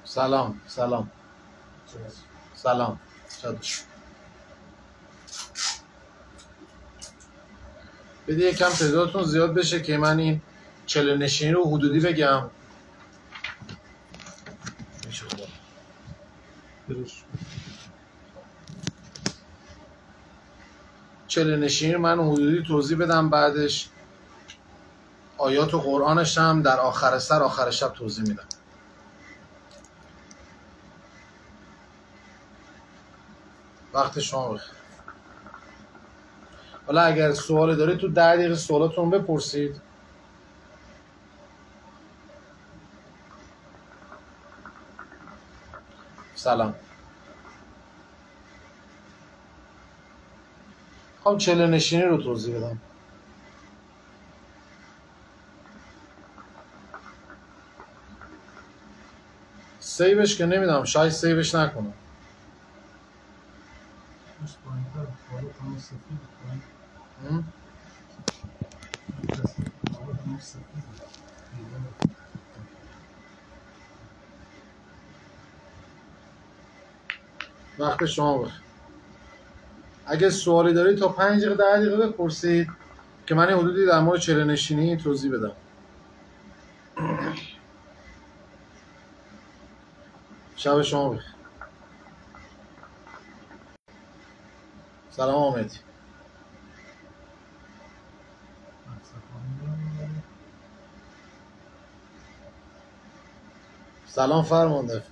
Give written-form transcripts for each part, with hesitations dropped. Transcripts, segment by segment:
سلام سلام سلام بده یکم تعدادتون زیاد بشه که من این چله نشینی رو حدودی بگم. چله نشینی رو من حدودی توضیح بدم، بعدش آیات و قرآنش هم در آخر شب توضیح میدم. وقت شما بخیر. حالا اگر سوال دارید تو 10 دقیقه سوالاتون بپرسید. سلام. خب چله نشینی رو توضیح بدم. سیوش که نمیدم، شاید سیوش نکنم. وقت شما بخیر. اگه سوالی دارید تا 5 دقیقه 10 دقیقه بپرسید که من حدودی در مورد چله نشینی توضیح بدم. شب شما بخیر. سلام آمدی. سلام فرمانده.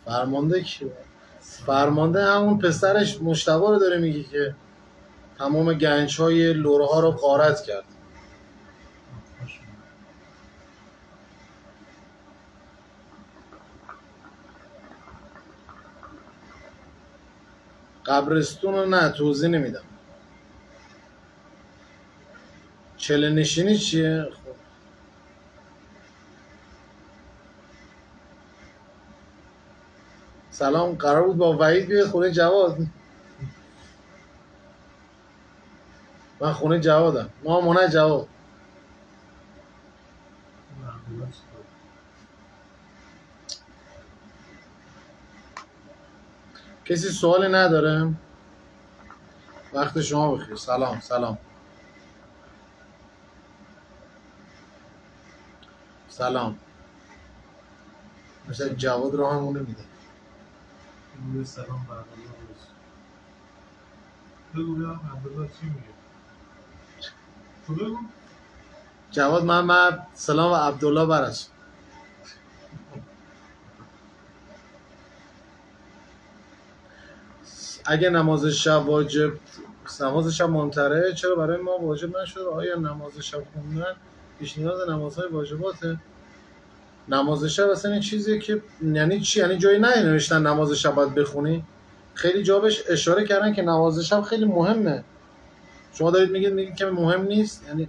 فرمانده کیه؟ فرمانده همون پسرش مجتبی رو داره میگی که تمام گنج‌های لوره ها رو غارت کرد. قبرستون رو نه توضیح نمیدم. چله نشینی چیه؟ خب سلام. قرار بود با وحید بیاد خونه جواد. من خونه جوادم. ما مونه جواد. کسی سوالی نداره؟ وقت شما بخیر. سلام سلام سلام. مثلا جواد رو همونه میده. سلام برقرار روز. بگو بیام عبدالله چی میگه؟ بگو. جواد محمد سلام و عبدالله برس. اگه نماز شب واجب، نماز شب منتره، چرا برای ما واجب نشد؟ آیا نماز شب خوندن پیش نیاز نمازهای واجباته؟ نماز شب اصلا این چیزیه که یعنی چی؟ یعنی جایی ننوشتن نماز شب باید بخونی. خیلی جا بهش اشاره کردن که نماز شب خیلی مهمه. شما دارید میگید که مهم نیست. یعنی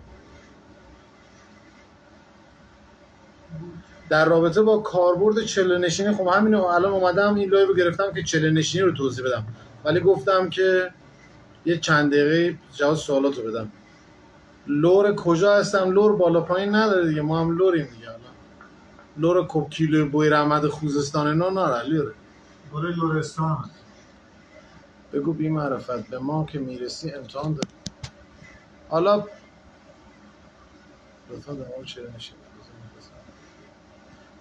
در رابطه با کاربرد چله نشینی، خب همین الان اومدم این لایو رو گرفتم که چله نشینی رو توضیح بدم، ولی گفتم که یه چند دقیقه جواب سوالات رو بدم. لور کجا هستم؟ لور بالا پایین نداره دیگه، ما هم لوریم دیگه. الان لور کوکیلو بویر احمد خوزستان اینا ناره لوره. بوره لورستان. بگو بی معرفت به ما که میرسی امتحان داری. حالا لطفا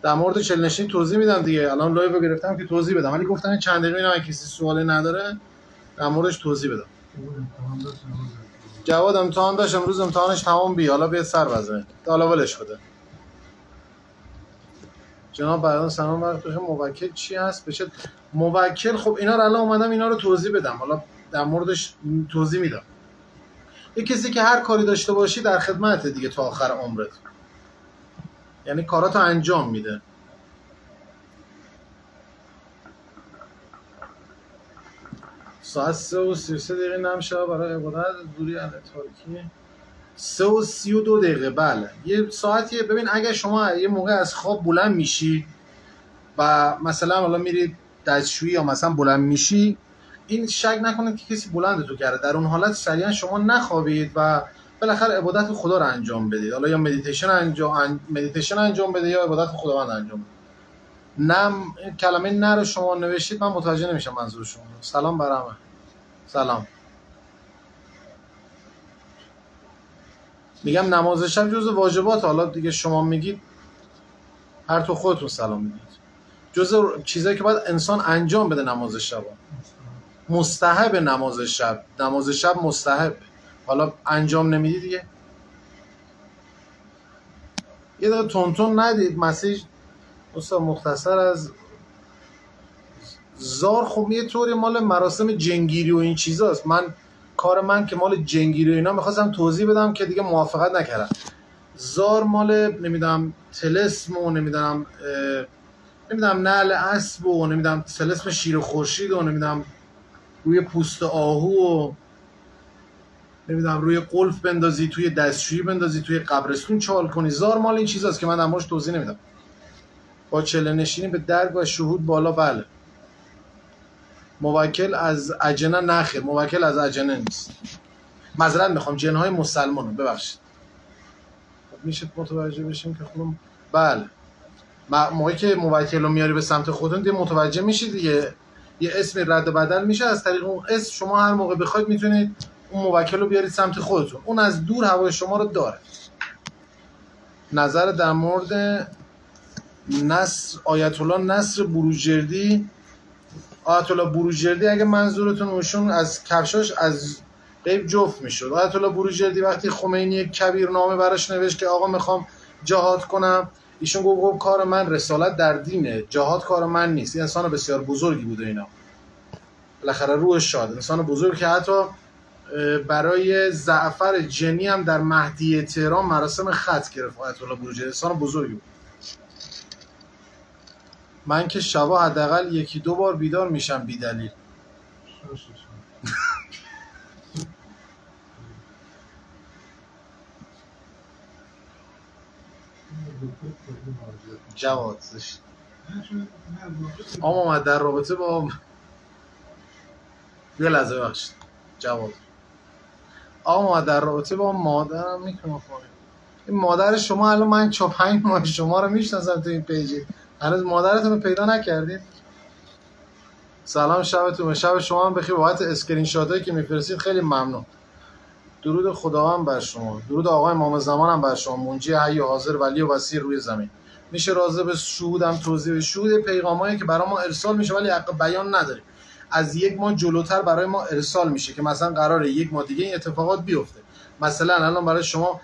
در مورد چله نشینی توضیح میدم دیگه. الان لایو رو گرفتم که توضیح بدم، ولی گفتم چند دقیقه اینا کسی سوالی نداره در موردش توضیح بدم. جواد امتحان داشت امروز، امتحانش تمام بی، حالا بیاد سر بزنه. حالا ولش بده. جناب برادران سلام وقت بخیر. موکل چی هست؟ بشه موکل. خب اینا رو الان اومدم اینا رو توضیح بدم، حالا در موردش توضیح میدم. یه کسی که هر کاری داشته باشی در خدمت دیگه تا آخر عمرت، یعنی کاراتو انجام میده. ساعت 3:33 نمیشه برای عبادت دوری از تاریکی. 3:32 بله یه ساعتیه. ببین اگه شما یه موقع از خواب بلند میشی و مثلا حالا میری دستشویی یا مثلا بلند میشی، این شک نکنید که کسی بلند تو کرده. در اون حالت سریعا شما نخوابید و بالاخره عبادت خدا رو انجام بدید. حالا یا مدیتیشن انجام بده یا عبادت خداوند انجام بده. کلمه نه رو شما نوشتید من متوجه نمیشم منظور شما. سلام بر همه. سلام. میگم نماز شب جزء واجبات. حالا دیگه شما میگید هر تو خودتون سلام میگید. جزء چیزایی که باید انسان انجام بده نماز شب. مستحب نماز شب. نماز شب مستحب. حالا انجام نمیدی دیگه. یه دقیقه تونتون ندید مسیج دوستا مختصر از زار. خب یه طوری مال مراسم جنگیری و این چیزاست. کار من که مال جنگیری و اینا میخواستم توضیح بدم که دیگه موافقت نکردم. زار مال نمیدونم طلسم و نمیدونم نعل اسب و نمیدونم طلسم شیر خورشید و نمیدونم روی پوست آهو و نمیدونم روی قلف بندازی، توی دستشویی بندازی، توی قبرستون چال کنی. زار مال این چیزاست که من امروز توضیح نمیدم. با چله نشینی به درگ و شهود بالا. بله موکل از اجنه نخیر، موکل از اجنه نیست. معذرت میخوام جنهای مسلمانو ببخشید. میشه متوجه بشیم که خودم بله موقعی که موکل رو میاری به سمت خودتون دیگه متوجه میشید دیگه. یه اسمی رد و بدل میشه. از طریق اون اسم شما هر موقع بخواید میتونید اون موکل رو بیارید سمت خودتون. اون از دور هوای شما رو داره. نظر در مورد نصر آیت الله نصر بروجردی. آیت الله بروجردی اگه منظورتون اوشون از کفشاش از غیب جفت میشد. آیت الله بروجردی وقتی خمینی کبیرنامه براش نوشت که آقا میخوام جهاد کنم، ایشون گفت کار من رسالت در دینه، جهاد کار من نیست. این انسان بسیار بزرگی بوده. اینا بالاخره روح شاد انسان بزرگ که حتی برای زعفر جنی هم در مهدیه تهران مراسم ختم گرفت. آیت الله بروجردی انسان بزرگی بود. من که شبا حداقل 1-2 بار بیدار میشم بی دلیل. جواد اومد در رابطه با یه لحظه بخشید جواد اومد در رابطه با مادرم میکنم. این مادر شما الان من 5 ماه شما رو میشناسم تو این پیجی، هنوز مادرتون رو پیدا نکردید؟ سلام شبتون شب شما هم بخیر. بابت اسکرین شاتایی که میفرستید خیلی ممنون. درود خداوند بر شما، درود آقای امام زمان هم بر شما، منجی حی و حاضر ولی و وسیع روی زمین. میشه راضی به شهودم توضیح به شهود پیغامایی که برای ما ارسال میشه ولی حق بیان نداریم. از 1 ماه جلوتر برای ما ارسال میشه که مثلا قراره 1 ماه دیگه این اتفاقات بیفته. مثلا الان برای شما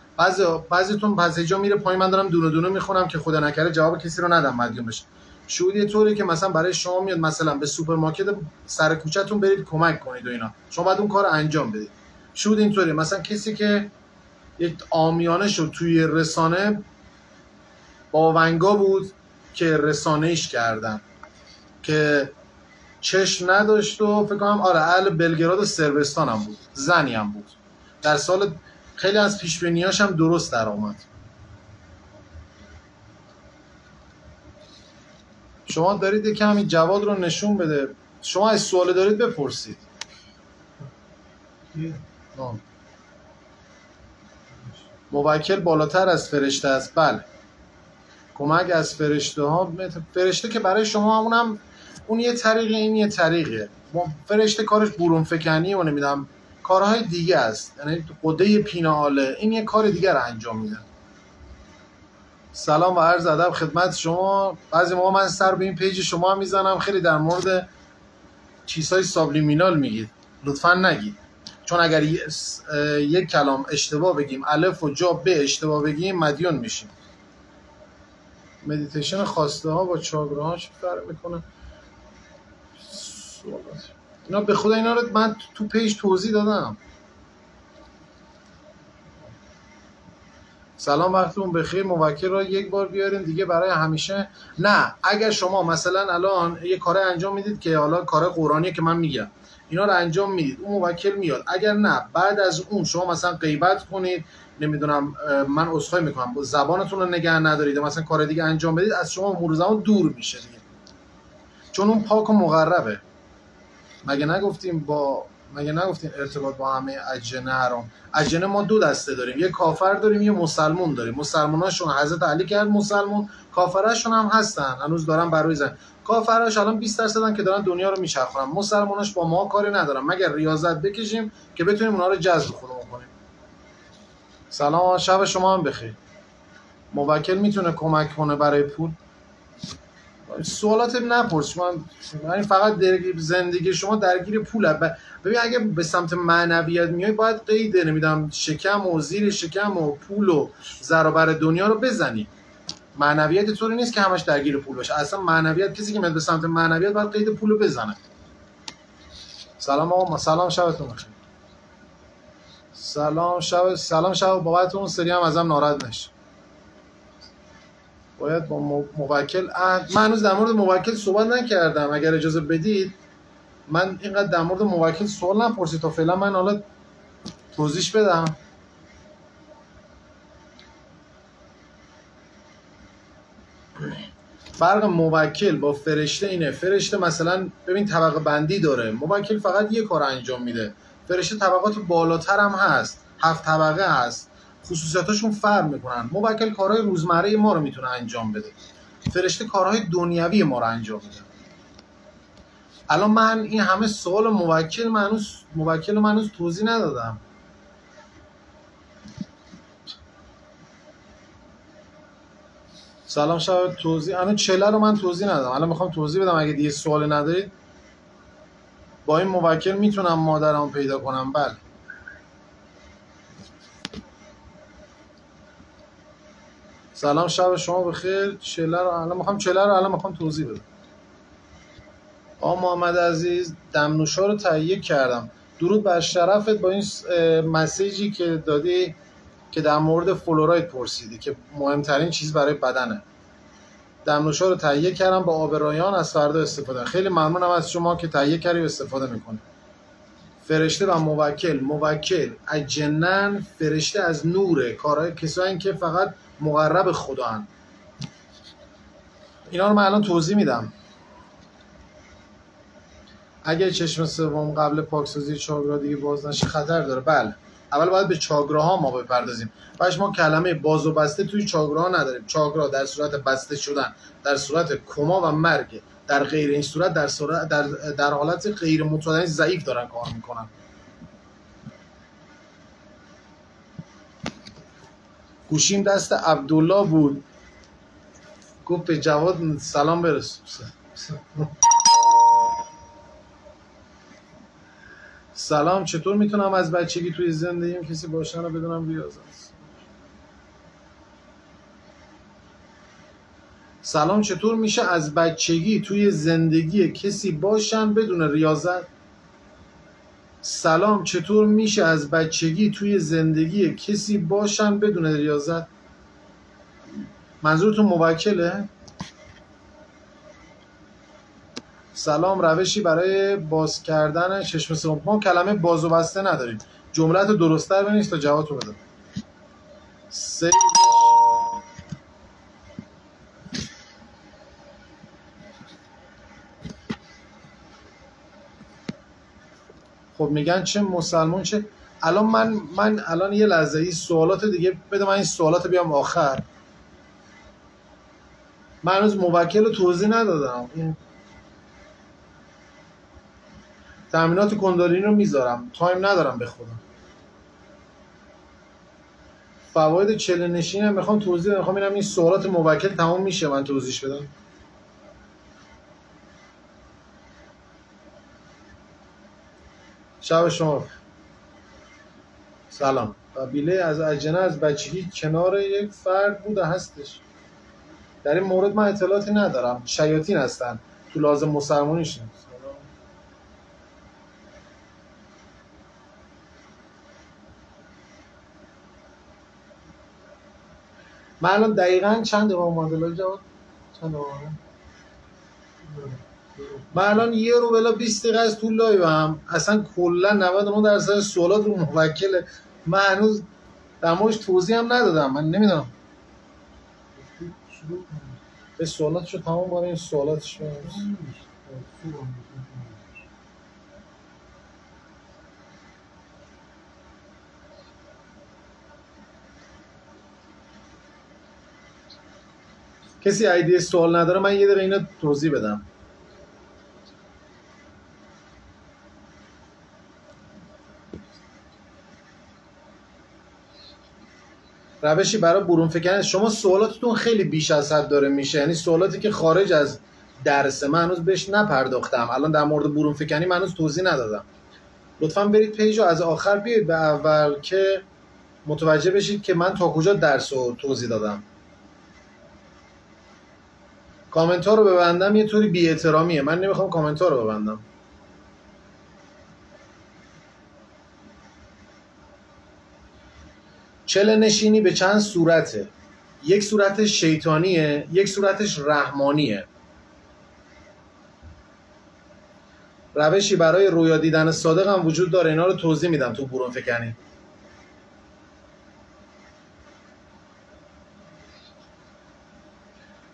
بعضیتون پسیجا میره پایین، من دارم دونه دونه میخونم که خدا نکره جواب کسی رو ندم مدیون بشه. شهود یه طوری که مثلا برای شما میاد مثلا به سوپرمارکت سر کوچه‌تون برید کمک کنید و اینا، شما بعد اون کار انجام بدید. شهود اینطوری مثلا کسی که یک عامیانه شد توی رسانه باونگا بود که رسانه‌ایش کردن که چشم نداشت و فکر کنم آره اهل بلگراد و صربستان هم بود، زنی هم بود. در سال خیلی از پیشبینیاش هم درست در آمد. شما دارید یکم همین جواد رو نشون بده. شما از سوال دارید بپرسید. موکل بالاتر از فرشته است. بله کمک از فرشته ها. فرشته که برای شما اون یه طریقه، این یه طریقه. فرشته کارش برون فکنی و نمیدونم کارهای دیگه است، یعنی قده پیناله، این یه کار دیگه رو انجام میدن. سلام و عرض ادب خدمت شما. بعضی موقع من سر به این پیج شما هم میزنم، خیلی در مورد چیزهای سابلیمینال میگید، لطفا نگید، چون اگر یک کلام اشتباه بگیم، الف و جا به اشتباه بگیم مدیون میشیم. مدیتیشن خواسته ها با چاکراها چه فرق میکنه؟ اینا به خدا اینا رو من تو پیج توضیح دادم. سلام وقتتون بخیر. موکل را 1 بار بیارین دیگه برای همیشه نه. اگر شما مثلا الان یه کار انجام میدید که حالا کار قرآنیه که من میگم، اینا رو انجام میدید، اون موکل میاد. اگر نه بعد از اون شما مثلا غیبت کنید، نمیدونم من عذرخواهی میکنم زبانتون رو نگه ندارید مثلا کار دیگه انجام بدید، از شما مرور زمان دور میشه دیگه، چون اون پاک و مقربه. مگه نگفتیم ارتباط با همه اجنه حرام؟ اجنه ما دو دسته داریم، یه کافر داریم یه مسلمون داریم. مسلموناشون حضرت علی کرد مسلمون، کافراشون هم هستن هنوز دارن برای زن. کافراش الان 20% که دارن دنیا رو میچرخونن، مسلموناش با ما کاری ندارن مگر ریاضت بکشیم که بتونیم اونا رو جذب خودمون کنیم. سلام، شب شما هم بخیر. موکل میتونه کمک کنه برای پول؟ سوالات نپرس، من فقط زندگی شما درگیر پوله. ببین اگه به سمت معنویت میای باید قید نمیدونم شکم و زیر شکم و پول و زرابر دنیا رو بزنی. معنویت طوری نیست که همش درگیر پول باشه. اصلا معنویت، کسی که میاد به سمت معنویت باید قید پول رو بزنه. سلام آقا، سلام، شبتون بخیر. سلام شب بابت اون سری هم ازم ناراحت نشه. باید با موکل من هنوز در مورد موکل صحبت نکردم، اگر اجازه بدید من اینقدر در مورد موکل سوال نپرسید تا فعلا من حالا توضیح بدم. فرق موکل با فرشته اینه، فرشته مثلا ببین طبقه بندی داره، موکل فقط یه کار انجام میده. فرشته طبقات بالاتر هم هست، 7 طبقه هست، خصوصیاتاشون فرق میکنن. موکل کارهای روزمره ما رو میتونه انجام بده، فرشته کارهای دنیوی ما رو انجام میده. الان من این همه سوال موکل من هنوز توضیح ندادم. سلام شب توضیح الان چله رو من توضیح ندادم، الان میخوام توضیح بدم. اگه دیگه سوال ندارید با این موکل میتونم مادرمو پیدا کنم. بله سلام شب شما بخیر. چله رو الان میخوام توضیح بدم. آقا محمد عزیز، دمنوشا رو تهیه کردم. درود بر شرفت با این مسیجی که دادی که در مورد فلوراید پرسیدی که مهمترین چیز برای بدنه. دمنوشا رو تهیه کردم با آب رایان، از فردا استفاده. خیلی ممنونم از شما که تهیه کردی و استفاده میکنی. فرشته و موکل اجنن، فرشته از نوره، کارهای کسایی که فقط مقرب خدا هن. اینا رو من الان توضیح میدم. اگه چشم سوم قبل پاکسازی چاکرا دیگه باز نشه خطر داره. بله اول باید به چاکراها ما بپردازیم. بعدش ما کلمه باز و بسته توی چاکراها نداریم. چاکرا در صورت بسته شدن، در صورت کما و مرگ، در غیر این صورت در حالت غیر متعادل ضعیف دارن کار میکنن. گوشیم دست عبدالله بود، گفت به جواد سلام برسون. سلام، چطور میتونم از بچگی توی زندگیم کسی باشن رو بدونم ریاضت؟ سلام، چطور میشه از بچگی توی زندگی کسی باشن بدون ریاضت؟ سلام، چطور میشه از بچگی توی زندگی کسی باشن بدون ریاضت؟ منظورتون موکله؟ سلام، روشی برای باز کردن چشم سوم. ما کلمه باز و بسته نداریم. جملت رو درست‌تر بنویس تا جواب رو بدم. خب میگن چه مسلمون چه. الان من الان یه لحظه این سوالات دیگه بده، من این سوالات بیام آخر. من هنوز موکل رو توضیح ندادم. تأمینات کندالینی رو میذارم، تایم ندارم به خودم. فواید چله نشین هم میخوام توضیح بدم. میخوام این سوالات موکل تمام میشه من توضیح بدم. شب شما. سلام. قبیله از اجنه از بچگی کنار یک فرد بوده هستش. در این مورد من اطلاعاتی ندارم. شیاطین هستن تو لازم مسلمانیش. من الان دقیقاً چند دقیقه معادله جواب؟ چند دقیقه؟ من الان یه رو بلا 20 دقیقه از طول لایوم، اصلا کلا 99% سوالات رو موکله. من هنوز در موردش توضیح هم ندادم. من نمیدونم شروع کنیم. به سوالاتشو تمام باره این سوالاتش کسی ایده سوال نداره من یه دقیقه اینو توضیح بدم. روشی برای برون فکر شما سوالاتتون خیلی بیش از حد داره میشه، یعنی سوالاتی که خارج از درسه من هنوز بهش نپرداختم. الان در مورد برون فکنی من هنوز توضیح ندادم. لطفاً برید پیج رو از آخر بیاید به اول که متوجه بشید که من تا کجا درس رو توضیح دادم. کامنت ها رو ببندم یه طوری بی احترامیه، من نمیخوام کامنت ها رو ببندم. چله نشینی به چند صورته؟ یک صورتش شیطانیه، یک صورتش رحمانیه. روشی برای رویا دیدن صادق هم وجود داره، اینا رو توضیح میدم تو برون فکنی.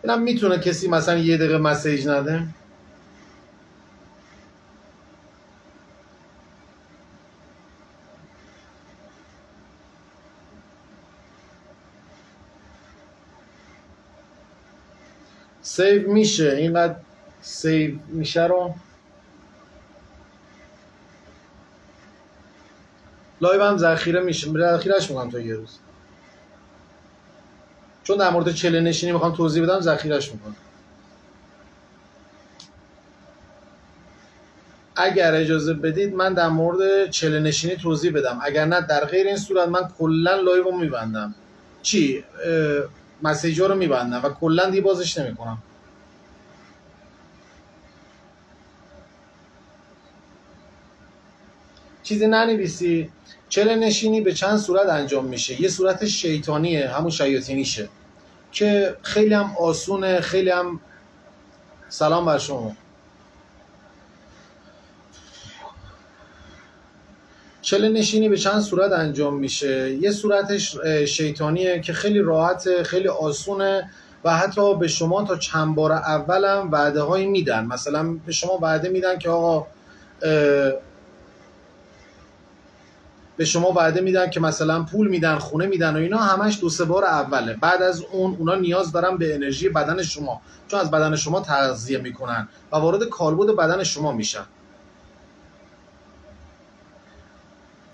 اینم میتونه کسی مثلا یه دقیقه مسیج نده؟ سیو میشه، اینقدر سیو میشه رو لایو هم ذخیره میشه، ذخیرهش میکنم تا یه روز، چون در مورد چله نشینی میخوام توضیح بدم ذخیرهش میکنم. اگر اجازه بدید من در مورد چله نشینی توضیح بدم، اگر نه در غیر این صورت من کلا لایو رو میبندم، مسیجا رو میبندم و کلا دیگه بازش نمیکنم. چیزی ننویسی. چله نشینی به چند صورت انجام میشه. یه صورت شیطانیه، همون شیاطینیشه که خیلی هم آسونه، خیلی هم سلام بر شما. چله نشینی به چند صورت انجام میشه. یه صورتش شیطانیه که خیلی راحته، خیلی آسونه و حتی به شما تا چند بار اولم وعده هایی میدن. مثلا به شما وعده میدن که آقا به شما وعده میدن که مثلا پول میدن، خونه میدن و اینا، همش 2-3 بار اوله. بعد از اون اونا نیاز دارن به انرژی بدن شما، چون از بدن شما تغذیه میکنن و وارد کالبد بدن شما میشن.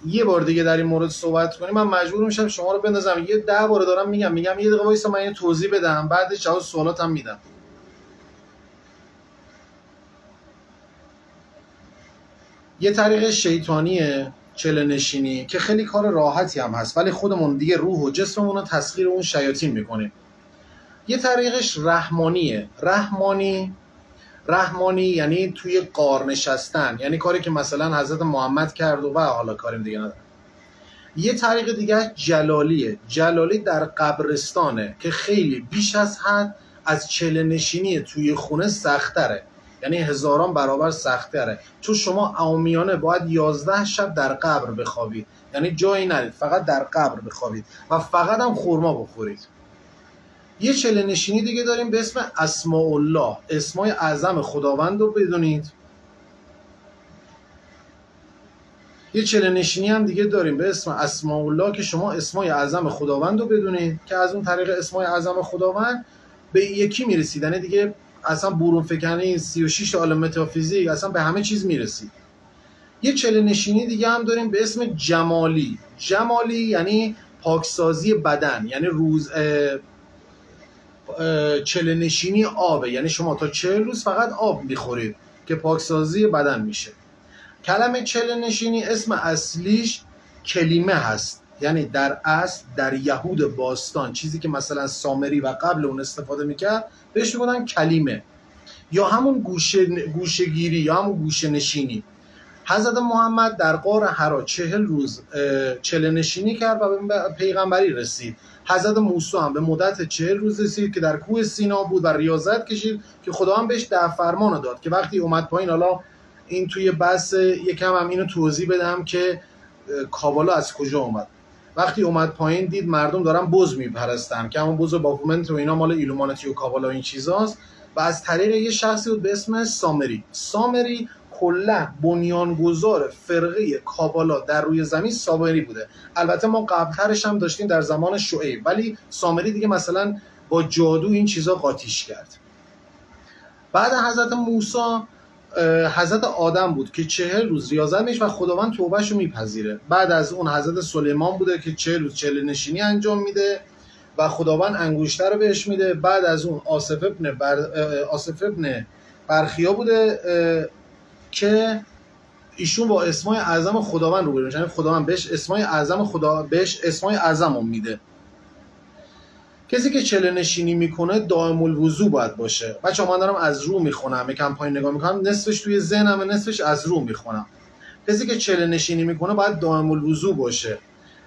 یه بار دیگه در این مورد صحبت کنیم من مجبور میشم شما رو بندازم. یه 10 بار دارم میگم یه دقیقه وایسا من اینو توضیح بدم، بعدش جواب سوالاتم میدم. یه طریق شیطانیه چله نشینی که خیلی کار راحتی هم هست، ولی خودمون دیگه روح و جسممون رو تسخیر اون شیاطین میکنیم. یه طریقش رحمانیه. رحمانی یعنی توی غار نشستن، یعنی کاری که مثلا حضرت محمد کرد و حالا کاریم دیگه نداره. یه طریق دیگه جلالیه. جلالی در قبرستانه که خیلی بیش از حد از چله نشینی توی خونه سخت‌تره، یعنی هزاران برابر سخت‌تره، چون شما عامیانه باید 11 شب در قبر بخوابید، یعنی جایی نرید، فقط در قبر بخوابید و فقط هم خرما بخورید. یه چله نشینی دیگه داریم به اسم اسماء الله، اسمای اعظم خداوند رو بدونید. یه چله نشینی هم دیگه داریم به اسم اسماء الله که شما اسمای اعظم خداوند رو بدونید که از اون طریق اسمای اعظم خداوند به یکی میرسید، یعنی دیگه اصلا برون فکنی 36 عالم متافیزیک اصلا به همه چیز میرسید. یه چله نشینی دیگه هم داریم به اسم جمالی. جمالی یعنی پاکسازی بدن، یعنی چله نشینی آبه، یعنی شما تا 40 روز فقط آب میخورید که پاکسازی بدن میشه. کلمه چله نشینی اسم اصلیش کلیمه هست، یعنی در اصل در یهود باستان چیزی که مثلا سامری و قبل اون استفاده میکرد بهش میگفتن کلیمه، یا همون گوشه گیری یا همون گوشه نشینی. حضرت محمد در غار حرا 40 روز چله نشینی کرد و به پیغمبری رسید. حضرت موسی هم به مدت 40 روز رسید که در کوه سینا بود و ریاضت کشید که خدا هم بهش فرمان داد که وقتی اومد پایین، حالا این توی بحث یکم هم اینو توضیح بدم که کابالا از کجا اومد. وقتی اومد پایین دید مردم دارن بز میپرستن که همون بز بافومنت و اینا مال ایلومانتی و کابالا و این چیزاست، و از طریق یه شخصی بود به اسم سامری کلا بنیانگذار فرقه کابالا در روی زمین سامری بوده. البته ما قبلترش هم داشتیم در زمان شعیب، ولی سامری دیگه مثلا با جادو این چیزا قاطیش کرد. بعد حضرت موسی حضرت آدم بود که 40 روز ریاضت میشه و خداوند توبهش رو میپذیره. بعد از اون حضرت سلیمان بوده که 40 روز چله نشینی انجام میده و خداوند انگشتر رو بهش میده. بعد از اون آصف ابن برخیا بوده که ایشون با اسمای اعظم خداوند روبرو میشه، یعنی خداوند بهش اسمای اعظم میده. کسی که چله نشینی میکنه دائم الوضو باید باشه. بچه‌ها من دارم از رو میخونم، یکم پایین نگاه میکنم، نصفش توی ذهنمه نصفش از رو میخونم. کسی که چله نشینی میکنه باید دائم الوضو باشه،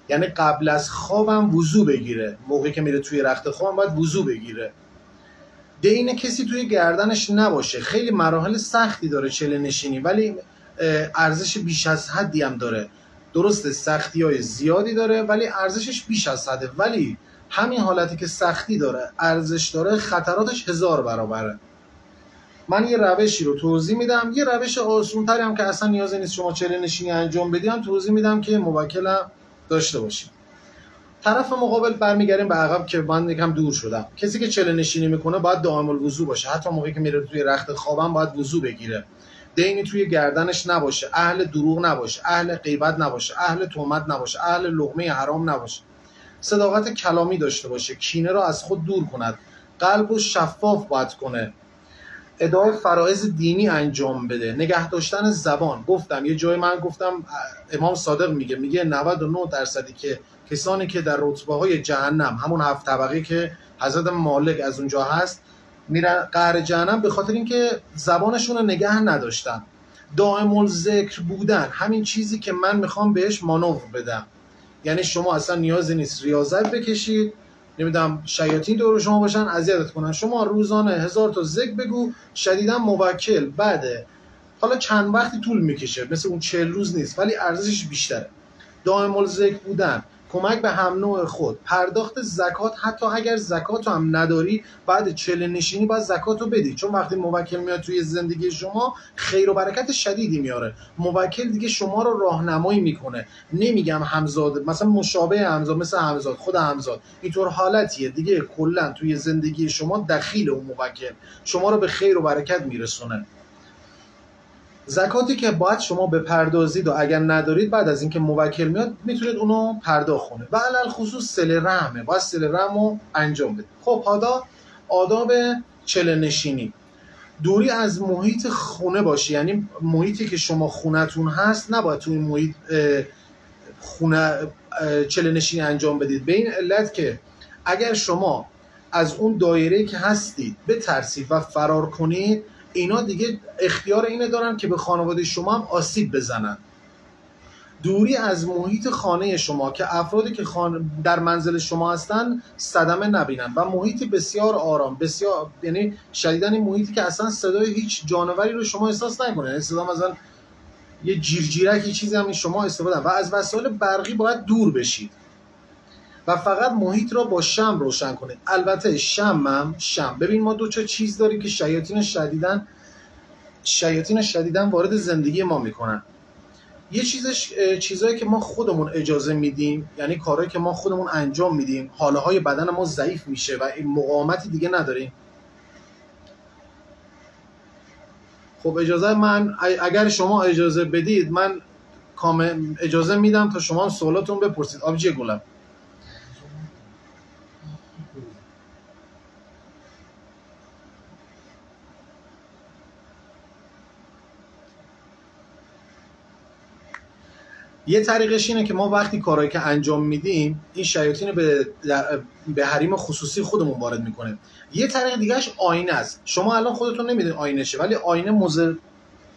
یعنی قبل از خوابم وضو بگیره، موقعی که میره توی رخت خوابم باید وضو بگیره. دین کسی توی گردنش نباشه. خیلی مراحل سختی داره چله نشینی، ولی ارزش بیش از حدی هم داره. درسته سختی‌های زیادی داره ولی ارزشش بیش از حده، ولی همین حالتی که سختی داره ارزش داره، خطراتش 1000 برابره. من یه روشی رو توضیح میدم، یه روش آسان‌تری هم که اصلا نیازی نیست شما چله نشینی انجام بدید هم توضیح میدم که موکلم داشته باشید. طرف مقابل برمیگردیم به عقب که من یکم دور شدم. کسی که چله نشینی میکنه باید دائم الوضو باشه، حتی موقعی که میره توی رخت خوابم باید وضو بگیره. دینی توی گردنش نباشه، اهل دروغ نباشه، اهل غیبت نباشه، اهل تهمت نباشه، اهل لقمه حرام نباشه. صداقت کلامی داشته باشه، کینه را از خود دور کند، قلب و شفاف باید کنه، ادای فرایض دینی انجام بده، نگه داشتن زبان. گفتم یه جای من گفتم امام صادق میگه 99% که کسانی که در رتبه‌های جهنم، همون 7 طبقه که حضرت مالک از اونجا هست، میرن قعر جهنم به خاطر اینکه زبانشون رو نگه نداشتن. دائم الذکر بودن، همین چیزی که من میخوام بهش مانور بدم. یعنی شما اصلا نیازی نیست ریاضت بکشید، نمیدونم شیاطین دور شما باشن اذیتت کنن، شما روزانه 1000 تا ذکر بگو، شدیدا موکل بعده. حالا چند وقتی طول میکشه، مثل اون 40 روز نیست ولی ارزشش بیشتره. دائم الذکر بودن، کمک به هم نوع خود، پرداخت زکات، حتی اگر زکات رو هم نداری بعد چله نشینی باید زکات رو بدی، چون وقتی موکل میاد توی زندگی شما خیر و برکت شدیدی میاره. موکل دیگه شما رو راهنمایی میکنه، نمیگم همزاد، مثلا مشابه همزاد، مثل همزاد، خود همزاد، اینطور حالتیه دیگه. کلا توی زندگی شما دخیل اون موکل شما رو به خیر و برکت میرسونه. زکاتی که باید شما بپردازید و اگر ندارید بعد از اینکه موکل میاد میتونید اونو پرداخت کنید. و علل خصوص صله رحمه، باید صله رحم رو انجام بدید. خب حالا آداب چله نشینی. دوری از محیط خونه باشه، یعنی محیطی که شما خونتون هست نباید توی محیط خونه چله نشینی انجام بدید، به این علت که اگر شما از اون دایره‌ای که هستید بترسید و فرار کنید، اینا دیگه اختیار اینه دارن که به خانواده شما هم آسیب بزنن. دوری از محیط خانه شما که افرادی که در منزل شما هستن صدمه نبینن و محیط بسیار آرام، بسیار، یعنی شدیداً این محیطی که اصلا صدای هیچ جانوری رو شما احساس نکنه، یعنی صدا مثلا یه جیرجیرکی چیزی هم شما استفاده. و از وسایل برقی باید دور بشید و فقط محیط را با شمع روشن کنید. البته شمع ببین ما دو تا چیز داریم که شیاطین شدیداً وارد زندگی ما میکنن. یه چیزایی که ما خودمون اجازه میدیم، یعنی کارهایی که ما خودمون انجام میدیم، حاله های بدن ما ضعیف میشه و مقاومتی دیگه نداریم. خب اجازه من، اگر شما اجازه بدید من اجازه میدم تا شما سوالاتون بپرسید. آبجی گلم. یه طریقش اینه که ما وقتی کارهایی که انجام میدیم این شیاطین به حریم خصوصی خودمون وارد میکنه. یه طریق دیگهش آینه است. شما الان خودتون نمیدونید آینه شه، ولی آینه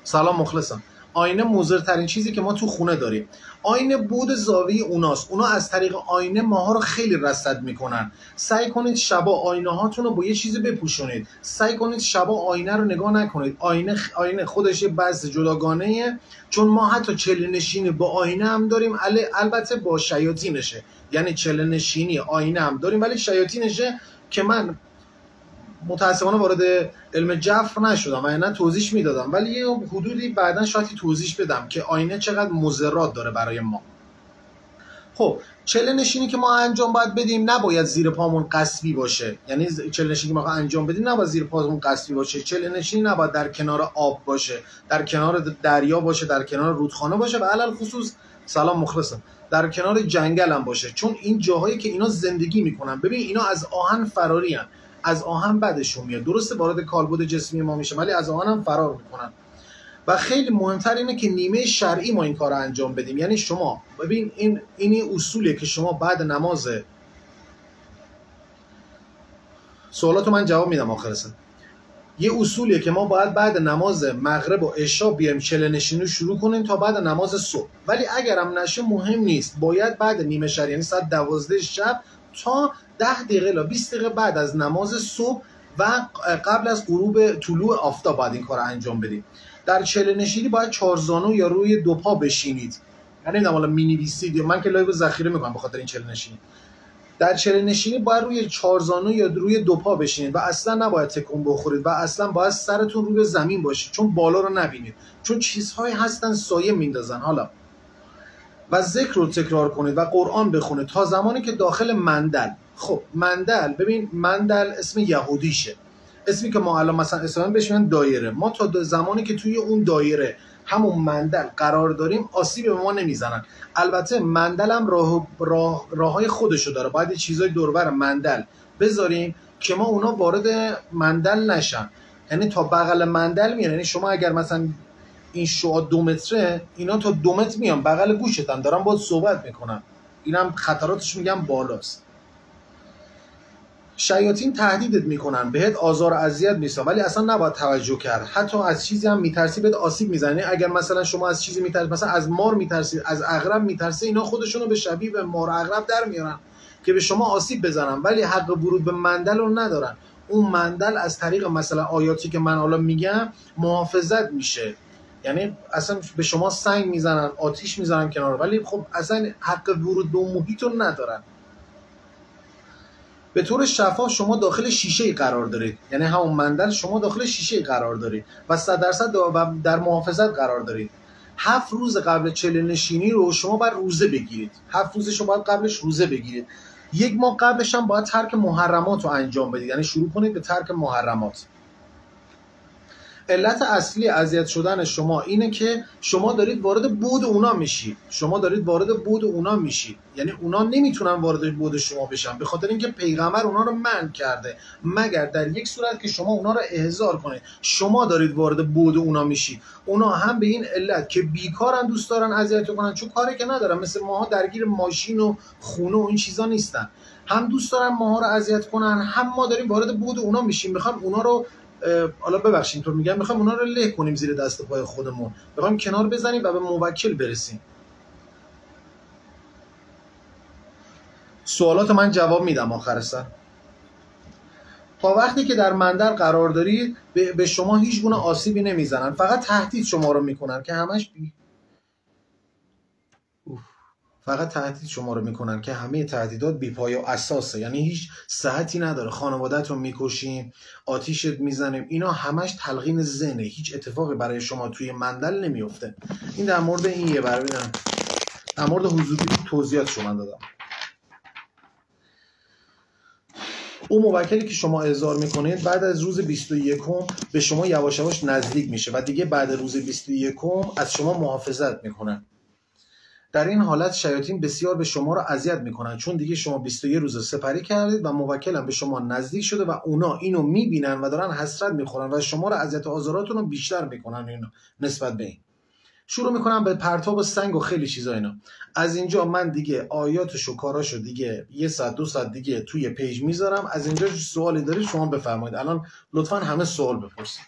سلام مخلصم، آینه مضرترین چیزی که ما تو خونه داریم. آینه بود زاویه اوناست. اونا از طریق آینه ماها رو خیلی رصد میکنن. سعی کنید شبا آینه هاتون رو با یه چیزی بپوشونید. سعی کنید شبا آینه رو نگاه نکنید. آینه خودش یه بحث جداگانه‌ایه، چون ما حتی چله نشینی با آینه هم داریم، البته با شیاطینشه. یعنی چله نشینی آینه هم داریم ولی شیاطینشه که من متاسفانه وارد علم جفر نشدم و نه توضیح میدادم، ولی یه حدودی بعداً شاید توضیح بدم که آینه چقدر مضرات داره برای ما. خب چله نشینی که ما انجام باید بدیم نباید زیر پامون قصبی باشه. یعنی چله نشینی که ما انجام بدیم نباید زیر پامون قصبی باشه. چله نشینی نباید در کنار آب باشه، در کنار دریا باشه، در کنار رودخانه باشه و علل خصوص سلام مخلصم در کنار جنگل هم باشه، چون این جاهایی که اینا زندگی میکنن. ببین اینا از آهن فراری هن. از آهن بعدشون میاد. درسته وارد کالبد جسمی ما میشه ولی از آهن هم فرار میکنن. و خیلی مهمتر اینه که نیمه شرعی ما این کار رو انجام بدیم. یعنی شما ببین این اصولیه که شما بعد نماز، سوالاتو من جواب میدم آخر سن، یه اصولیه که ما باید بعد نماز مغرب و عشا بیایم چله نشینی شروع کنیم تا بعد نماز صبح. ولی اگرم نشه مهم نیست، باید بعد نیمه شرعی یعنی ساعت 12 شب تا 10 دقیقه الی 20 دقیقه بعد از نماز صبح و قبل از غروب طلوع آفتاب باید این کار رو انجام بدیم. در چله نشینی باید 4 زانو یا روی 2 پا بشینید. یعنی نمیدونم حالا مینویسید یا من که لایو ذخیره میکنم به خاطر این چله نشینی. در چله نشینی باید روی 4 زانو یا روی 2 پا بشینید و اصلا نباید تکون بخورید و اصلا باید سرتون روی زمین باشه، چون بالا رو نبینید، چون چیزهایی هستن سایه میندازن. حالا و ذکر رو تکرار کنید و قرآن بخونید تا زمانی که داخل مندل. خب مندل، ببین مندل اسم یهودیشه، اسمی که ما الان مثلا اسلامی بهش میگن دایره. ما تا زمانی که توی اون دایره همون مندل قرار داریم آسیب به ما نمیزنن. البته مندل هم راههای خودشو داره، باید یه چیزای دور و بر مندل بذاریم که ما اونا وارد مندل نشن. یعنی تا بغل مندل میان. یعنی شما اگر مثلا این شعاع 2 متره، اینا تا 2 متر میان بغل گوشتن، دارن باهات صحبت میکنن. اینم خطراتش میگم بالاست. شیاطین تهدیدت میکنن، بهت آزار و اذیت میسازن ولی اصلا نباید توجه کرد. حتی از چیزی هم میترسی بهت آسیب میزنه. اگر مثلا شما از چیزی میترسی، مثلا از مار میترسی، از عقرب میترسی، اینا خودشونو به شبیه به مار و عقرب در میارن که به شما آسیب بزنن ولی حق ورود به مندل رو ندارن. اون مندل از طریق مثلا آیاتی که من حالا میگم محافظت میشه. یعنی اصلا به شما سنگ میزنن، آتیش میزنن کنار، ولی خب اصلا حق ورود به اون محیط رو ندارن. به طور شفاف شما داخل شیشه قرار دارید، یعنی همون مندل شما داخل شیشه قرار دارید و 100% در محافظت قرار دارید. 7 روز قبل چله نشینی رو شما باید روزه بگیرید. 7 روزش رو باید قبلش روزه بگیرید. 1 ماه قبلش هم باید ترک محرمات رو انجام بدید، یعنی شروع کنید به ترک محرمات. علت اصلی اذیت شدن شما اینه که شما دارید وارد بود اونا میشید. یعنی اونا نمیتونن وارد بود شما بشن به خاطر اینکه پیغمبر اونا رو منع کرده، مگر در یک صورت که شما اونا رو احضار کنید. شما دارید وارد بود اونا میشید. اونا هم به این علت که بیکارن دوست دارن اذیت کنن، چون کاری که ندارن، مثل ماها درگیر ماشین و خونه و این چیزا نیستن، هم دوست دارن ماها رو اذیت کنن، هم ما داریم وارد بود اونا میشیم. میخوام اونا رو حالا ببخشید اینطور میگم، میخوام اونا رو له کنیم زیر دست پای خودمون، میخوام کنار بزنیم و به موکل برسیم. سوالات من جواب میدم آخر سر. تا وقتی که در مندل قرار دارید به شما هیچ گونه آسیبی نمیزنن، فقط تهدید شما رو میکنن که همه تهدیدات بی‌پایه و اساسه، یعنی هیچ صحتی نداره. خانوادت رو میکشیم، آتیشت میزنیم، اینا همش تلقین ذهنه، هیچ اتفاقی برای شما توی مندل نمیفته. این در مورد این یه برمیدم، در مورد حضوری توضیحات شما دادم. اون موکلی که شما احضار میکنید بعد از روز 21 به شما یواش یواش نزدیک میشه و دیگه بعد روز 21 از شما محافظت میکنه. در این حالت شیاطین بسیار به شما رو اذیت میکنن، چون دیگه شما 21 روز سپری کردید و موکل هم به شما نزدیک شده و اونا اینو میبینن و دارن حسرت میخورن و شما رو اذیت و آزاراتون رو بیشتر میکنن. اینا نسبت به این شروع میکنن به پرتاب و سنگ و خیلی چیزا. اینا از اینجا من دیگه آیاتش و کاراشو دیگه 1 ساعت 2 ساعت دیگه توی پیج میذارم. از اینجا سوالی دارید شما بفرمایید. الان لطفا همه سوال بپرسید.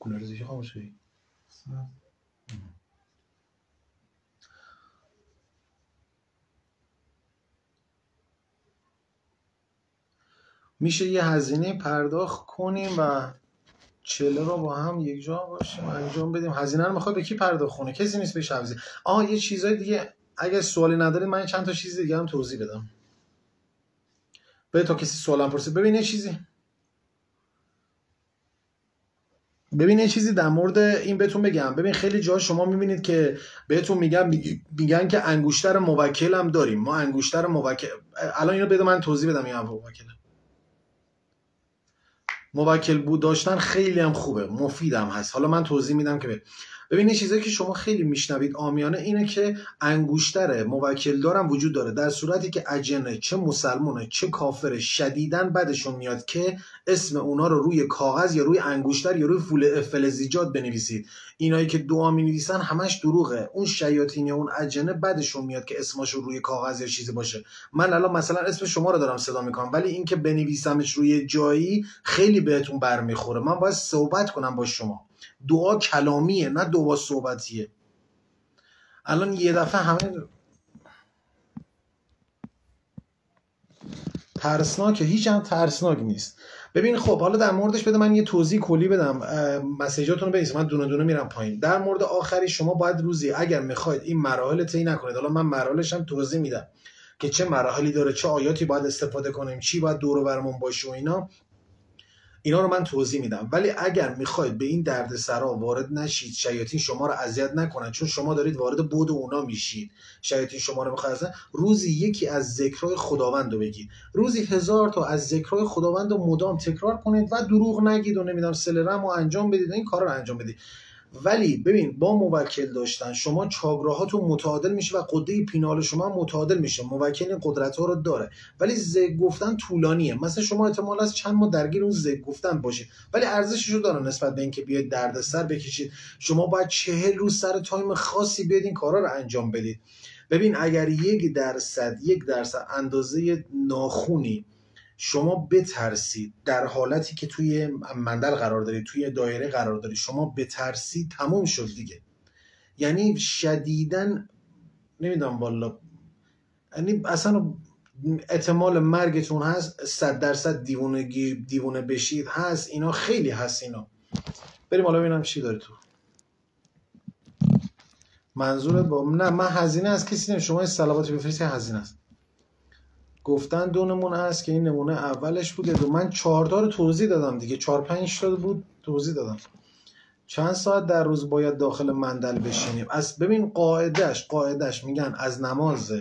کولر زیشی خاموشی. میشه یه هزینه پرداخت کنیم و چله رو با هم یک جا باشیم انجام بدیم. هزینه رو میخواد به کی پرداخت کنه؟ کسی نیست بهش هزینه. یه چیزای دیگه اگه سوالی ندارید من چند تا چیز دیگه هم توضیح بدم. تا کسی سوالم پرسید. ببین یه چیزی در مورد این بهتون بگم. ببین خیلی جا شما میبینید که بهتون میگن که انگشتر موکل هم داریم. ما انگشتر موکل الان اینو بده من توضیح بدم. این موکل بود داشتن خیلی هم خوبه، مفیدم هست. حالا من توضیح میدم که ببین این چیزایی که شما خیلی میشنوید عامیانه اینه که انگشتر موکل دارم وجود داره در صورتی که اجنه چه مسلمونه چه کافره شدیداً بدشون میاد که اسم اونا رو روی کاغذ یا روی انگشتر یا روی فلزیجات بنویسید. اینایی که دعا مینویسن همش دروغه. اون شیاطین یا اون اجنه بدشون میاد که اسمشو روی کاغذ یا چیزی باشه. من الان مثلا اسم شما رو دارم صدا میکنم ولی اینکه بنویسمش روی جایی خیلی بهتون برمیخوره. من باید صحبت کنم با شما. دعا کلامیه نه دعا صحبتیه. الان یه دفعه همه ترسناکه، هیچ هم ترسناک نیست. ببین خب حالا در موردش بده من یه توضیح کلی بدم. مسیجاتون رو بنویسید من دونه دونه میرم پایین. در مورد آخری شما باید روزی اگر میخواید این مراحل طی نکنید. حالا من مراحلش هم توضیح میدم که چه مراحلی داره، چه آیاتی باید استفاده کنیم، چی باید دور و برمون باشه و اینا رو من توضیح میدم. ولی اگر میخواید به این دردسرا وارد نشید، شیاطین شما رو اذیت نکنن چون شما دارید وارد بود اونا میشید. شیاطین شما رو میخواد روزی یکی از ذکرهای خداوند رو بگید. روزی 1000 تا از ذکرهای خداوند رو مدام تکرار کنید و دروغ نگید و نمیدونم سلرم رو انجام بدید. این کارا رو انجام بدید. ولی ببین با موکل داشتن شما چاقراهاتون متعادل میشه و قده پینال شما متعادل میشه. موکل این قدرت ها رو داره ولی ذکر گفتن طولانیه. مثلا شما احتمال از چند ماه درگیر اون ذکر گفتن باشید ولی ارزشش رو داره نسبت به اینکه بیاید دردسر بکشید. شما باید 40 روز سر تایم خاصی بیاید این کارا رو انجام بدید. ببین اگر 1% اندازه ناخونی شما بترسید در حالتی که توی مندل قرار دارید، توی دایره قرار دارید، شما بترسید تموم شد دیگه. یعنی شدیداً نمیدونم والا، یعنی اصلا احتمال مرگتون هست. 100% دیوونه بشید هست. اینا خیلی هست. اینا بریم حالا ببینم چی داری تو. منظورت با نه من هزینه از کسی نمی. شما صلواتی بفرستید هزینه است. گفتن 2 نمونه هست که این نمونه اولش بوده. من 4 تا رو توضیح دادم دیگه. 4-5 تا بود توضیح دادم. چند ساعت در روز باید داخل مندل بشینیم؟ از ببین قاعدش میگن از نماز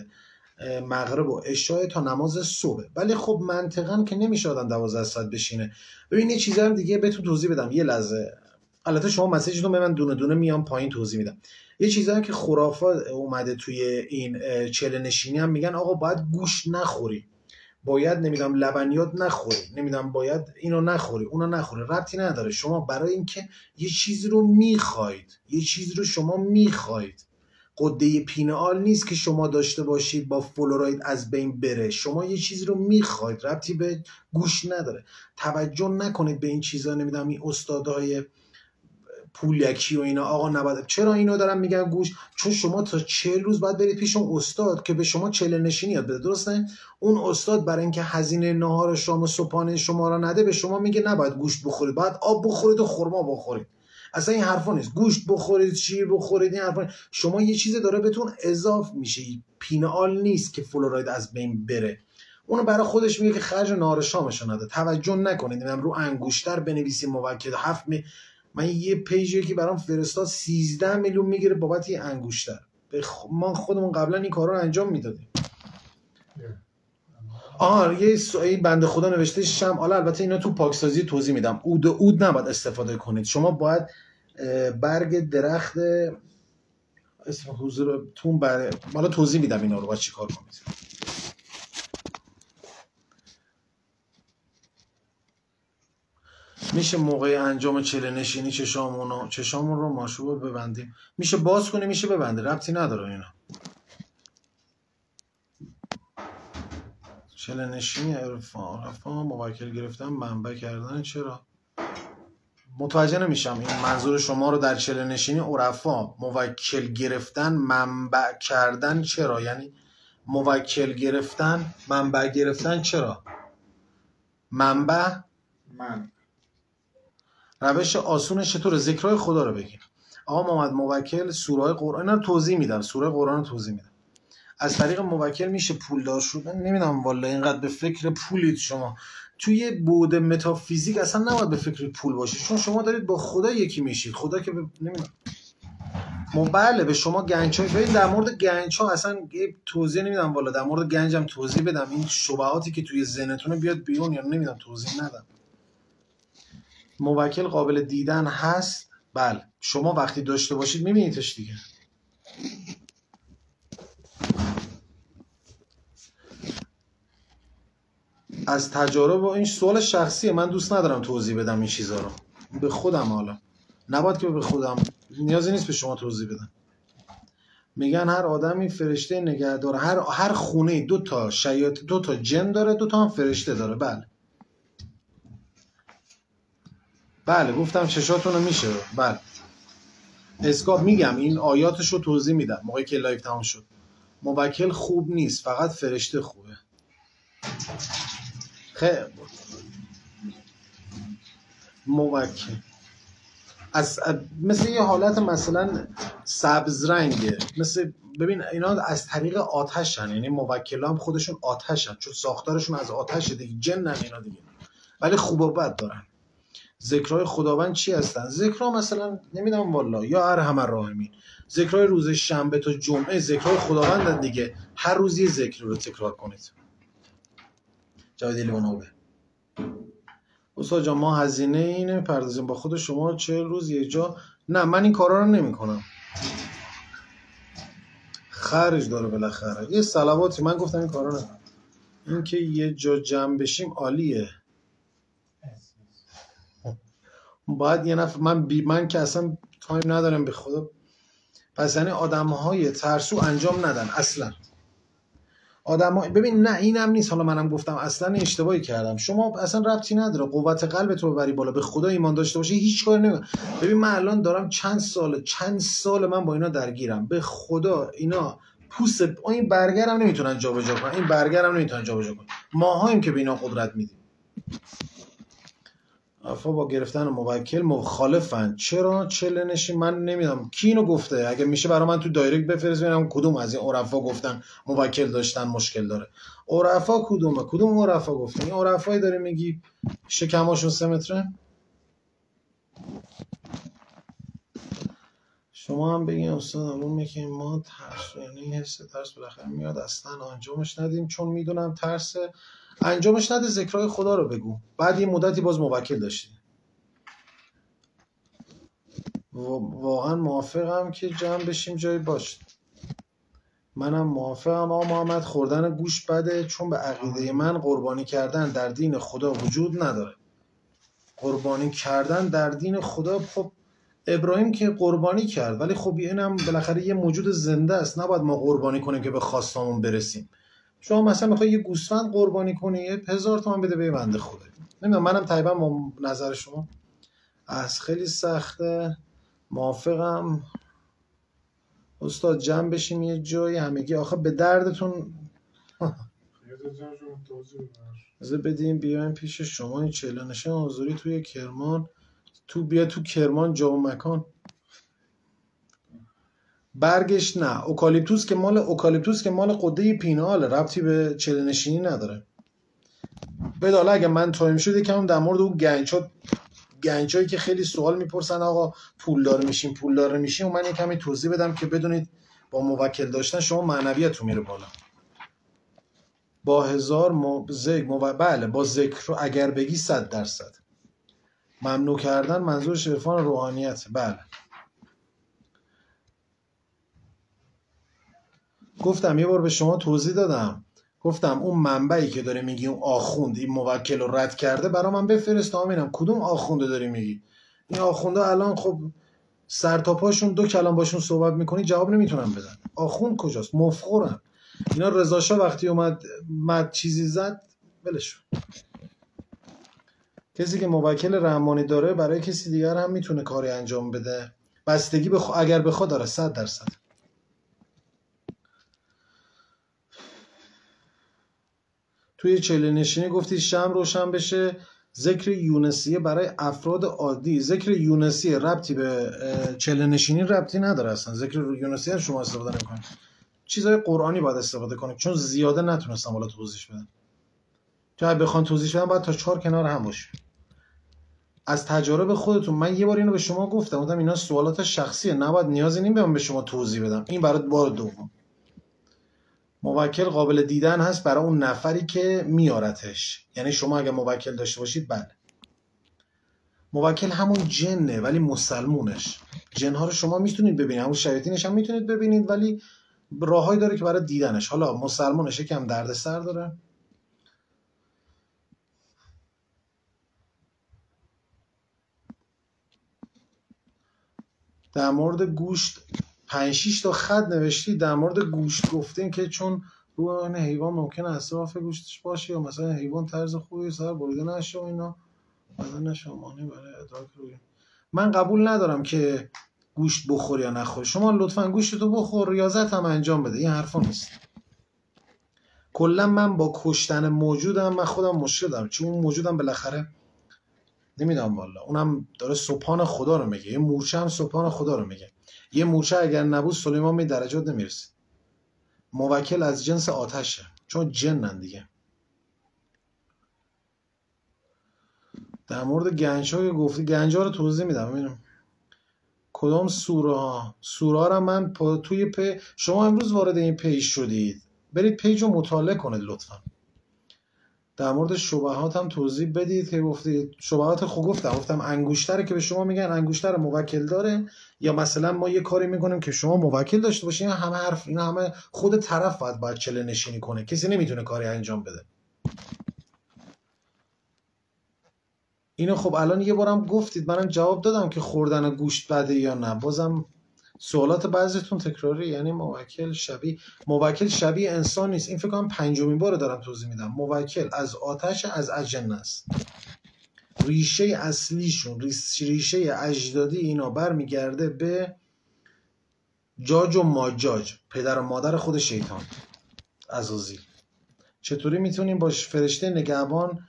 مغرب و عشاء تا نماز صبح. ولی خب منطقاً که نمیشه آدم 12 ساعت بشینه. ببین یه چیزا هم دیگه بهتون توضیح بدم. یه لحظه البته شما مسیجتون به من دونه دونه میام پایین توضیح میدم. یه چیزایی که خرافات اومده توی این چله نشینی هم میگن آقا باید گوشت نخوری، باید نمیدونم لبنیات نخوری، نمیدونم باید اینو نخوری اونو نخوری. ربطی نداره. شما برای اینکه یه چیز رو میخواید، یه چیز رو شما میخواید، قده پینال نیست که شما داشته باشید با فلوراید از بین بره. شما یه چیز رو میخواید، ربطی به گوشت نداره. توجه نکنید به این چیزا. نمیدونم این استادای پولیکی و اینا آقا نباید. چرا اینو دارم میگم گوش؟ چون شما تا 40 روز باید برید پیش اون استاد که به شما چله نشینی یاد بده. درسته؟ اون استاد برای اینکه هزینه ناهار شام و صبحانه شما را نده به شما میگه نباید گوشت بخورید، باید آب بخورید و خرما بخورید. اصلا این حرفا نیست. گوشت بخورید، شیر بخورید، این حرفا. شما یه چیزی داره بهتون اضافه میشه. پینال نیست که فلوراید از بین بره. اونو برای خودش میگه که خرج ناهار شامشو نده. توجه نکنید. رو انگشتر بنویسید موکل 7 من یه پیجی که برام فرستاد 13 میلیون میگیره بابت یه انگشتر. ما خودمون قبلا این کارا رو انجام میدادیم. یه بنده خدا نوشته شمع. البته اینا تو پاکسازی توضیح میدم. عود نباید استفاده کنید. شما باید برگ درخت اسم حضورتون حالا توضیح میدم اینا رو باید چیکار کنید. میشه موقع انجام چله نشینی چشامون رو ماشوب ببندیم. میشه باز کنیم، میشه ببنده، ربطی نداره اینا. چله نشینی عرفان موکل گرفتن منبع کردن. چرا متوجه نمیشم این منظور شما رو در چله نشینی عرفا موکل گرفتن منبع کردن چرا؟ یعنی موکل گرفتن منبع گرفتن چرا؟ منبع روش آسونش چطوره؟ ذکرهای خدا رو بگیم. آقا محمد موکل سوره قرآن، اینا رو توضیح میدم، سوره قرآن رو توضیح میدم. از طریق موکل میشه پولدار شدن. نمیدونم والا اینقدر به فکر پولید شما. توی بعد متافیزیک اصلا نباید به فکر پول باشید، چون شما دارید با خدا یکی میشید. خدا که نمیدونم بله به شما گنج‌ها ببین. در مورد گنج‌ها اصلا توضیح نمیدم والا، در مورد گنجم توضیح بدم این شبهاتی که توی ذهنتونه بیاد بیرون، یا نمیدم توضیح ندم. موکل قابل دیدن هست، بله شما وقتی داشته باشید میبینیدش دیگه. از تجارب و این سوال شخصیه، من دوست ندارم توضیح بدم این چیزا رو به خودم. حالا نباید که به خودم، نیازی نیست به شما توضیح بدم. میگن هر آدمی فرشته نگهدار، هر خونه 2 تا شیاط، 2 تا جن داره، 2 تا هم فرشته داره. بله گفتم چشاتونو میشه. بله اسکاپ میگم این آیاتش رو توضیح میدم موقعی که لایو تمام شد. موکل خوب نیست، فقط فرشته خوبه. خیلی موکل مثل یه حالت مثلا سبز رنگه، مثل ببین اینا از طریق آتشن، یعنی موکلا هم خودشون آتشن چون ساختارشون از آتشه دیگه، جنن اینا دیگه، ولی خوب و بد دارن. ذکرهای خداوند چی هستن؟ ذکرها مثلا نمیدونم والا، یا ارحم الراحمین، ذکرهای روز شنبه تا جمعه ذکرهای خداوند دیگه، هر روز یه ذکر رو تکرار کنید. جواد لیوانوبه استاد جان ما هزینه اینه پردازیم با خود شما 40 روز یه جا. نه من این کارا رو نمی کنم، خرج داره بالاخره. یه صلواتی من گفتم این کارا نه، این که یه جا جمع بشیم عالیه. باید یه نفر من که اصلا تایم ندارم به خدا. پس یعنی آدم‌های ترسو انجام ندن اصلا. آدم‌ها ببین نه اینم نیست، حالا منم گفتم اصلا اشتباهی کردم. شما اصلا ربطی نداره قوت قلب تو ببری بالا، به خدا ایمان داشته باشی هیچ کاری نمی‌کنه. ببین من الان دارم چند سال من با اینا درگیرم، به خدا اینا پوست این برگرم نمیتونن جابجا کنن، این برگرم نمیتونن جابجا کنن. ماهاییم که به اینا قدرت میدیم. افا با گرفتن موکل مخالفن. چرا؟ چله نشین من نمیدونم کی اینو گفته، اگه میشه برای من تو دایرکت بفرست ببینم کدوم از این عرفا گفتن موکل داشتن مشکل داره. عرفا کدومه؟ کدوم عرفا گفتن؟ این عرفایی داره میگی شکماشون 3 متره؟ شما هم بگین استاد علومه که ما ترس، یعنی حس ترس بالاخره میاد اصلا انجامش ندیم، چون میدونم ترس انجامش نده، ذکرهای خدا رو بگو. بعد یه مدتی باز موکل داشتی. واقعا موافقم که جمع بشیم جایی باشه. منم موافقم. آقا محمد خوردن گوش بده، چون به عقیده من قربانی کردن در دین خدا وجود نداره. قربانی کردن در دین خدا، خب ابراهیم که قربانی کرد، ولی خب اینم بالاخره یه موجود زنده است، نباید ما قربانی کنیم که به خواستامون برسیم. شما مثلا میخوای یه گوسفند قربانی کنی 1000 تومان بده به بنده خدا. نمیدونم منم تقریبا با نظر شما از خیلی سخته. موافقم استاد جمع بشیم یه جایی همگی. آخه به دردتون از بدیم بیایم پیش شما. این چله نشین حضوری توی کرمان، بیا تو کرمان جا و مکان. برگش نه، اوکالیپتوس که مال قده پینال، ربطی به چله نشینی نداره. بداله اگه من تایم شد یکم در مورد اون گنجایی که خیلی سوال میپرسن آقا پولدار میشیم و من یکمی توضیح بدم که بدونید با موکل داشتن شما معنویتون میره بالا. با 1000 بله با ذکر رو اگر بگی 100%. ممنوع کردن منظورش عرفان روحانیت. بله گفتم یه بار به شما توضیح دادم، گفتم اون منبعی که داره میگی اون آخوند این موکل رو رد کرده برا من بفرست آمینم. کدوم آخونده داری میگی؟ این آخونده الان خب سر تا پاشون 2 کلام باشون صحبت میکنی جواب نمیتونن بدن. آخوند کجاست؟ مفخورن اینا. رضا شاه وقتی اومد چیزی زد ولش. کسی که موکل رحمانی داره برای کسی دیگر هم میتونه کاری انجام بده. بستگی به اگر بخواد داره 100%. توی چله نشینی گفتی شمع روشن بشه. ذکر یونسیه برای افراد عادی. ذکر یونسیه ربطی به چله نشینی ربطی نداره اصلا. ذکر یونسیه شما استفاده نمی‌کنید. چیزای قرآنی باید استفاده کنید، چون زیاده نتونستم حالا توضیح بدم. چون اگه بخوام توضیح بدم باید تا 4 کنار هم باشه. از تجارب خودتون. من یه بار اینو به شما گفتم اینا سوالات شخصیه، نباید نیازی نیست من به شما توضیح بدم. این برای بار دوم. موکل قابل دیدن هست برای اون نفری که میارتش. یعنی شما اگه موکل داشته باشید بله. موکل همون جنه ولی مسلمونش. جنها رو شما میتونید ببینید، همون شیاطینش هم میتونید ببینید، ولی راههایی داره که برای دیدنش. حالا مسلمونش یکم دردسر داره. در مورد گوشت 5-6 تا خط نوشتی. در مورد گوشت گفتین که چون روی این حیوان ممکنه اصراف گوشتش باشه، یا مثلا حیوان طرز خوبی سر بریده نشه و اینا، بدن شمانی برای ادراک روی. من قبول ندارم که گوشت بخور یا نخور. شما لطفا گوشتو بخور، ریاضت هم انجام بده. این حرفا نیست. کلا من با کشتن موجودم من خودم مشکل دارم، چون اون موجودم بالاخره نمیدونم والا، اونم داره سبحان خدا رو میگه. یه مورچه هم سبحان خدا رو میگه. یه مورچه اگر نبود سلیمان به درجات نمیرسه. موکل از جنس آتشه، چون جنن دیگه. در مورد گنج‌ها گفتی، گنج‌ها رو توضیح میدم. ببینم کدام سوره ها. سوره ها رو من توی شما امروز وارد این پیج شدید، برید پیج رو مطالعه کنید لطفا. در مورد شبهات هم توضیح بدید که گفتید شبهات. خوب گفتم انگشتره که به شما میگن انگشتر موکل داره، یا مثلا ما یه کاری میکنیم که شما موکل داشته باشین. همه حرف اینا همه خود طرف باید چله نشینی کنه. کسی نمیتونه کاری انجام بده. اینو خب الان یه بارم گفتید، منم جواب دادم که خوردن گوشت بده یا نه. بازم سوالات بعضیتون تکراری. یعنی موکل شبیه انسان نیست. این فکر کنم 5مین بار دارم توضیح میدم. موکل از آتش، از اجنه است. ریشه اصلیشون، ریشه اجدادی اینا برمیگرده به جاج و ماجاج، پدر و مادر خود شیطان عزازیل. چطوری میتونیم با فرشته نگهبان،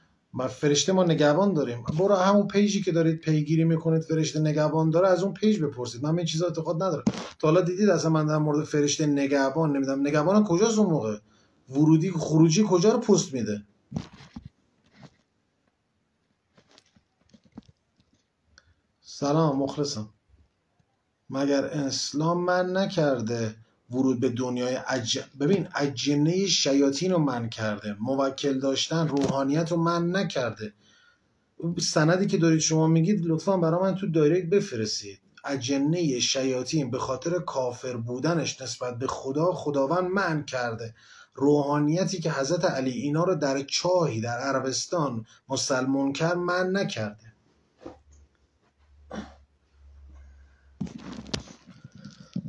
فرشته ما نگهبان داریم. برو همون پیجی که دارید پیگیری میکنید فرشته نگهبان داره، از اون پیج بپرسید. من به این چیزا اعتقاد ندارم. تا حالا دیدید اصلا من در مورد فرشته نگهبان نمیدونم نگهبان کجاست اون موقع؟ ورودی خروجی کجا رو پست میده؟ سلام مخلصم. مگر اسلام من نکرده ورود به دنیای ببین اجنه شیاطین رو من کرده، موکل داشتن روحانیت رو من نکرده. سندی که دارید شما میگید لطفا برای من تو دایرکت بفرستید. اجنه شیاطین به خاطر کافر بودنش نسبت به خداوند من کرده. روحانیتی که حضرت علی اینا رو در چاهی در عربستان مسلمون کرد من نکرده.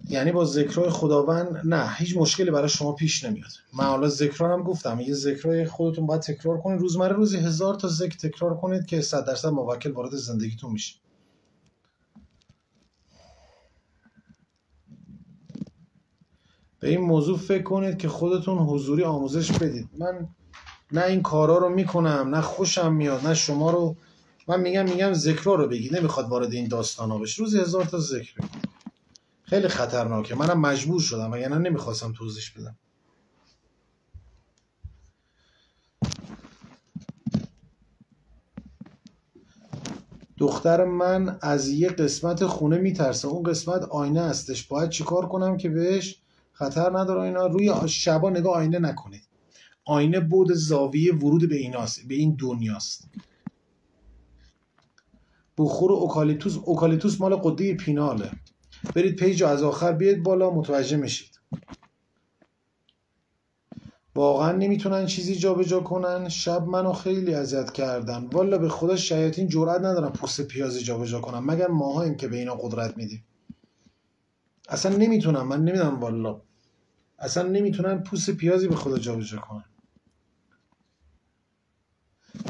یعنی با ذکرهای خداوند نه، هیچ مشکلی برای شما پیش نمیاد. من حالا ذکرها هم گفتم، یه ذکرهای خودتون باید تکرار کنید. روزمره روزی 1000 تا ذکر تکرار کنید که 100% موکل وارد زندگیتون میشه. به این موضوع فکر کنید که خودتون حضوری آموزش بدید. من نه این کارا رو میکنم، نه خوشم میاد، نه شما رو. من میگم ذکرها رو بگید، نمیخواد وارد این داستانا بشه. روزی 1000 تا ذکر بگید. خیلی خطرناکه. منم مجبور شدم وگرنه نمیخواستم توضیح بدم. دختر من از یه قسمت خونه میترسه. اون قسمت آینه هستش. باید چیکار کنم که بهش خطر نداره؟ اینا روی شبا نگاه آینه نکنید. آینه بود زاویه ورود به ایناست، به این دنیاست. بخور اوکالیپتوس مال قده پیناله. برید پیج از آخر بیاید بالا متوجه میشید. واقعا نمیتونن چیزی جابجا کنن. شب منو خیلی اذیت کردن. والا به خدا شیاطین جرئت ندارن پوست پیازی جابجا کنن، مگر ماهاییم که به اینا قدرت میدیم. اصلا نمیتونن. من نمیدونم والا، اصلا نمیتونن پوست پیازی به خدا جابجا کنن.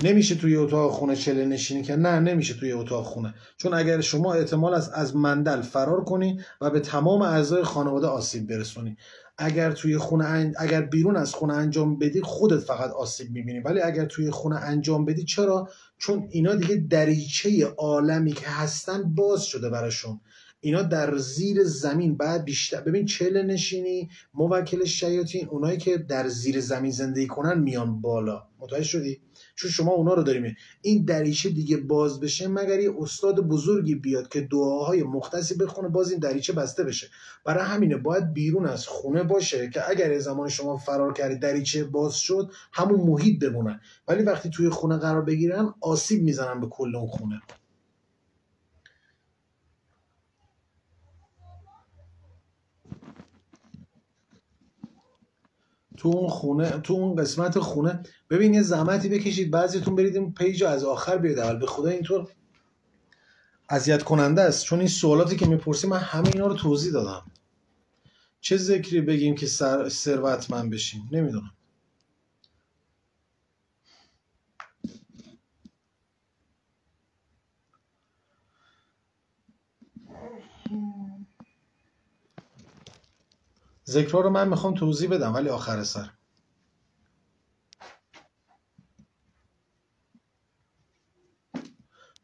نمیشه توی اتاق خونه چله نشینی که نه نمیشه توی اتاق خونه، چون اگر شما احتمال است از مندل فرار کنی و به تمام اعضای خانواده آسیب برسونی. اگر توی خونه اگر بیرون از خونه انجام بدی خودت فقط آسیب میبینی، ولی اگر توی خونه انجام بدی چرا؟ چون اینا دیگه دریچه عالمی که هستن باز شده براشون. اینا در زیر زمین بعد بیشتر ببین چله نشینی، موکل شیاطین، اونایی که در زیر زمین زندگی کنن میان بالا. متوجه شدی؟ چون شما اونا رو داریم. این دریچه دیگه باز بشه مگر یه استاد بزرگی بیاد که دعاهای مختصی بخونه باز این دریچه بسته بشه. برای همینه باید بیرون از خونه باشه که اگر زمان شما فرار کردید دریچه باز شد همون محیط بمونن، ولی وقتی توی خونه قرار بگیرن آسیب میزنن به کل اون خونه. تو اون قسمت خونه ببین یه زحمتی بکشید، بعضیتون برید این پیج رو از آخر بیاید اول. به خدا اینطور اذیت کننده است، چون این سوالاتی که میپرسی من همه اینا رو توضیح دادم. چه ذکری بگیم که ثروتمند بشیم؟ نمیدونم. ذکرها رو من میخوام توضیح بدم ولی آخر سر.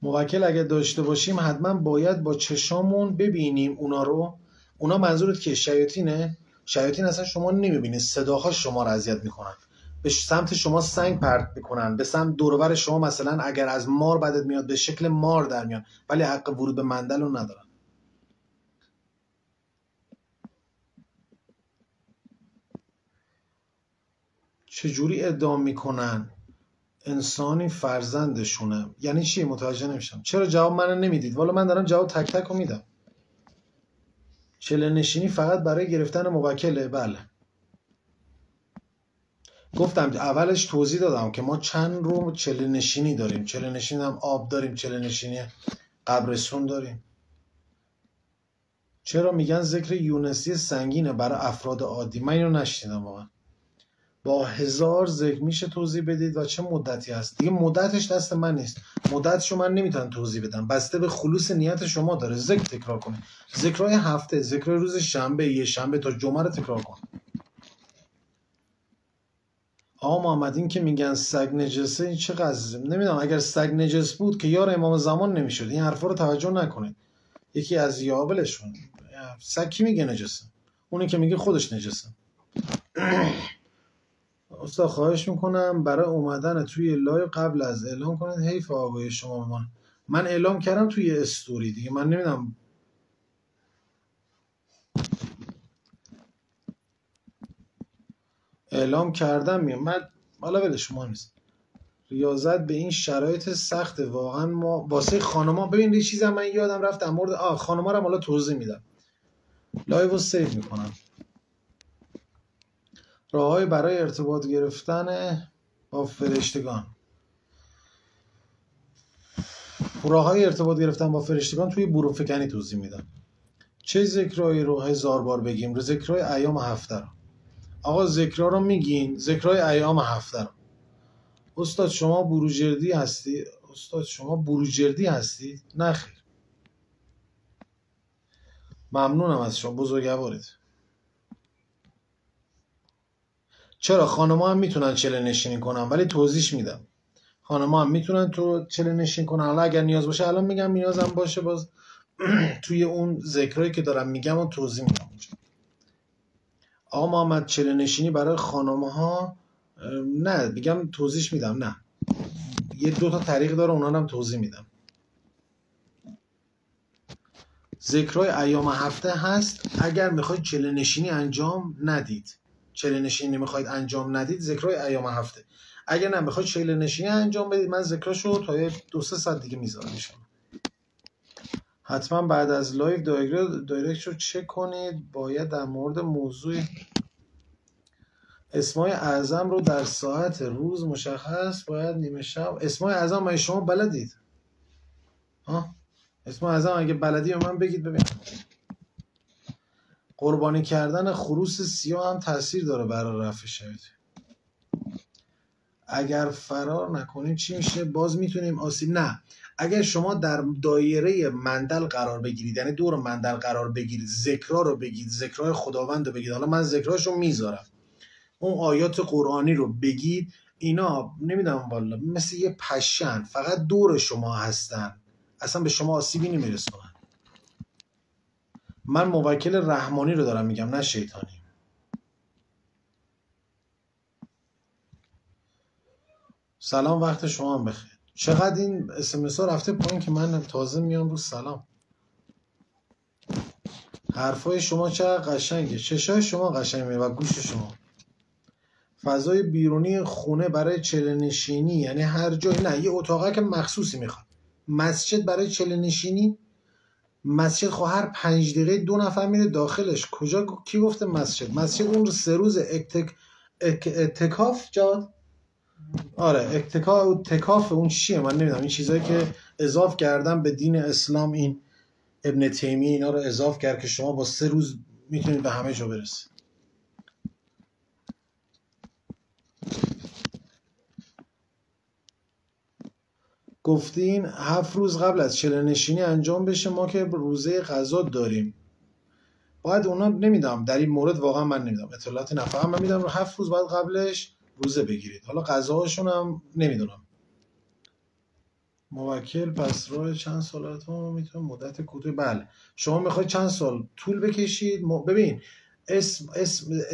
موکل اگه داشته باشیم حتما باید با چشامون ببینیم اونا رو. اونا منظورت که شیاطینه؟ شیاطین اصلا شما نمیبینید، صداها شما رو اذیت میکنن، به سمت شما سنگ پرت میکنن، به سمت دور و بر شما مثلا اگر از مار بدت میاد به شکل مار در میان، ولی حق ورود به مندل رو ندارن. چجوری ادعا میکنن انسانی فرزندشونه؟ یعنی چی؟ متوجه نمیشم. چرا جواب منو نمیدید؟ والا من دارم جواب تک تک رو میدم. چله نشینی فقط برای گرفتن موکله؟ بله. گفتم اولش توضیح دادم که ما چند رو چله نشینی داریم. چله نشینی هم آب داریم، چله نشینی قبرستون داریم. چرا میگن ذکر یونسی سنگینه برای افراد عادی؟ من اینو نشنیدم واقعا. با 1000 ذکر میشه توضیح بدید و چه مدتی هست؟ دیگه مدتش دست من نیست، مدتشو من نمیتونم توضیح بدم، بسته به خلوص نیت شما داره. ذکر تکرار کنه، ذکرهای هفته، ذکرهای روز شنبه، یه شنبه تا جمعه رو تکرار کن. آقا محمد این که میگن سگ نجسه این چه قضیه؟ نمیدونم. اگر سگ نجس بود که یار امام زمان نمیشد. این حرفا رو توجه نکنید. یکی از یابلشون سگ کی میگه نجسه؟ اونی که میگه خودش نجسه. استاد خواهش میکنم برای اومدن توی لایو قبل از اعلام کنید. حیف آقای شما من اعلام کردم توی استوری دیگه. من نمیدونم اعلام کردم من حالا ول شما نیست. ریاضت به این شرایط سخت واقعا. ما واسه خانما ببین یه چیزی من یادم رفت در مورد خانما رو حالا توضیح میدم. لایو رو سیو میکنم. راههای برای ارتباط گرفتن با فرشتگان. راههای ارتباط گرفتن با فرشتگان توی بروفکنی توضیح میدم. چه ذکرهایی رو 1000 بار بگیم؟ ذکرهای ایام هفته رو. آقا ذکرها رو میگین، ذکرهای ایام هفته رو. استاد شما بروجردی هستی؟ استاد شما بروجردی هستی؟ نه خیر. ممنونم از شما، بزرگوارید. چرا خانم‌ها هم میتونن چله نشینی کنن، ولی توضیح میدم. خانم‌ها هم میتونن تو چله نشینی کنن. حالا اگر نیاز باشه الان میگم، نیازم باشه باز توی اون ذکرایی که دارم میگم و توضیح میدم اونجا. آقا محمد چله نشینی برای خانم‌ها نه میگم توضیح میدم. نه یه 2 تا طریق داره، اونا هم توضیح میدم. ذکرای ایام هفته هست. اگر میخواید چله نشینی انجام ندید، چله نشینی میخواید انجام ندید، ذکرای ایام هفته. اگر نه میخواید چله نشینی انجام بدید، من ذکراشو تا 2-3 ساعت دیگه میذارم میشم. حتما بعد از لایو دایرکت رو چک کنید. باید در مورد موضوع اسمای اعظم رو در ساعت روز مشخص باید نیمه شب. اسمای اعظم مگه شما بلدید؟ اسمای اعظم اگه بلدی به من بگید ببینم. قربانی کردن خروس سیاه هم تاثیر داره برای رفع شیاطین. اگر فرار نکنیم چی میشه؟ باز میتونیم آسیب نه. اگر شما در دایره مندل قرار بگیرید، یعنی دور مندل قرار بگیرید، ذکرها رو بگید، ذکرهای خداوند رو بگید، حالا من ذکرهاشو میذارم، اون آیات قرآنی رو بگید، اینا نمیدونم والا مثل یه پشن فقط دور شما هستن، اصلا به شما آسیبی نمیرسونن. من موکل رحمانی رو دارم میگم، نه شیطانی. سلام، وقت شما هم بخیر. چقدر این اسمس ها رفته پایین که من تازه میام رو سلام. حرفای شما چقدر قشنگه، چشای شما قشنگه و گوش شما. فضای بیرونی خونه برای چله‌نشینی، یعنی هر جایی، نه یه اتاقه که مخصوصی میخواد. مسجد برای چله‌نشینی، مسجد خب هر 5 دقیقه 2 نفر میره داخلش. کجا کی گفته مسجد؟ مسجد اون 3 روز اعتکاف جاد. آره اعتکاف اون چیه من نمیدونم، این چیزایی که اضاف کردن به دین اسلام، این ابن تیمیه اینا رو اضاف کرد که شما با 3 روز میتونید به همه جا برسید. گفتین 7 روز قبل از چله‌نشینی انجام بشه، ما که روزه قضا داریم. باید اونا نمیدونم در این مورد واقعا من نمیدونم، اطلاعات نفهم. من میدونم رو 7 روز بعد قبلش روزه بگیرید. حالا قضاهاشون هم نمیدونم. موکل پس راه چند سالتون میتونه مدت کوتاه. بله شما میخواید چند سال طول بکشید. ببین اسم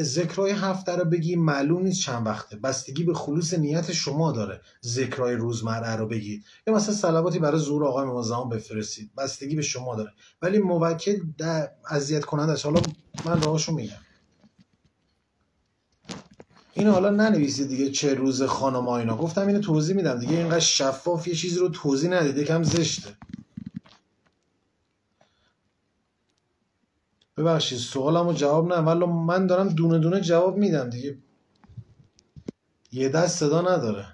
ذکرای 7 رو بگی معلوم نیست چند وقته، بستگی به خلوص نیت شما داره. ذکرای روزمره رو بگید یا مثلا صلواتی برای ظهور آقای امام زمان بفرستید، بستگی به شما داره. ولی موکل در اذیت کننده است. حالا من راهاشو میگم. اینو حالا ننویسید دیگه چه روز خانم اینا، گفتم اینو توضیح میدم دیگه. اینقدر شفاف یه چیزی رو توضیح ندید، یکم زشته. ببخشید سوالمو جواب نه، ولی من دارم دونه دونه جواب میدم دیگه، یه دست صدا نداره.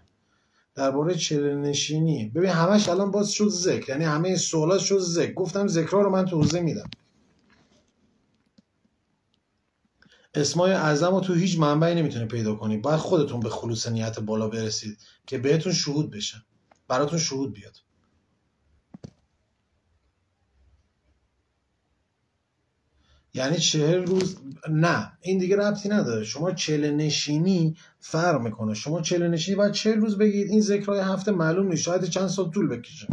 درباره چله‌نشینی ببین همش الان باز شد ذکر، یعنی همه سوالات شد ذکر. گفتم ذکرها رو من توضیح میدم. اسمای اعظم رو تو هیچ منبعی نمیتونه پیدا کنی، باید خودتون به خلوص نیت بالا برسید که بهتون شهود بشه، براتون شهود بیاد. یعنی 40 روز نه، این دیگه ربطی نداره. شما چله‌نشینی فرق میکنه. شما چله‌نشینی باید 40 روز بگید. این ذکرهای هفته معلوم نیست، شاید چند سال طول بکشه.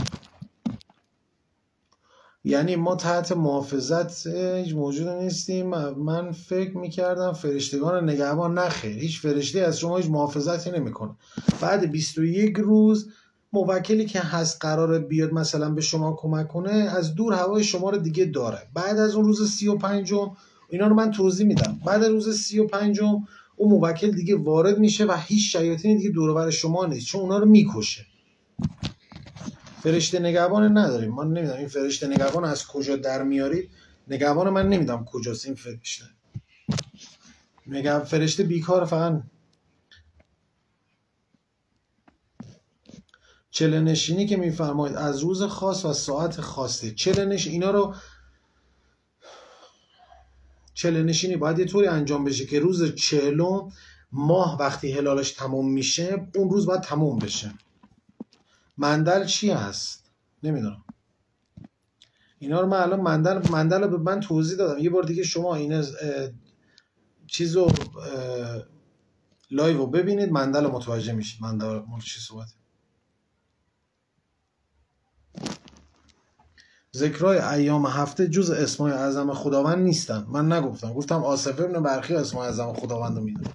یعنی ما تحت محافظت هیچ موجود نیستیم. من فکر میکردم فرشتگان نگهبان. نخیر، هیچ فرشته از شما هیچ محافظتی نمیکنه. بعد 21 روز موکلی که هست قراره بیاد مثلا به شما کمک کنه، از دور هوای شما رو دیگه داره. بعد از اون روز 35م اینا رو من توضیح میدم. بعد از روز 35م اون موکل دیگه وارد میشه و هیچ شیاطینی دیگه دور و بر شما نیست، چون اونا رو میکشه. فرشته نگهبان نداریم. من نمیدونم این فرشته نگهبان از کجا در میارید. نگهبان من نمیدونم کجاست این فرشته. فرشته بیکار. فقط چله‌نشینی که میفرمایید از روز خاص و ساعت خاصه. اینا رو چله‌نشینی باید یه طوری انجام بشه که روز 40 ماه وقتی هلالش تموم میشه اون روز باید تموم بشه. مندل چی هست نمیدونم. اینا رو من الان مندل رو به من توضیح دادم. یه بار دیگه شما این چیزو لایو رو ببینید، مندل رو متوجه میشید. مندل چی صحبته. ذکرای ایام هفته جز اسمای اعظم خداوند نیستن. من نگفتم، گفتم آصف ابن برخی اسمای اعظم خداوند رو میدونه.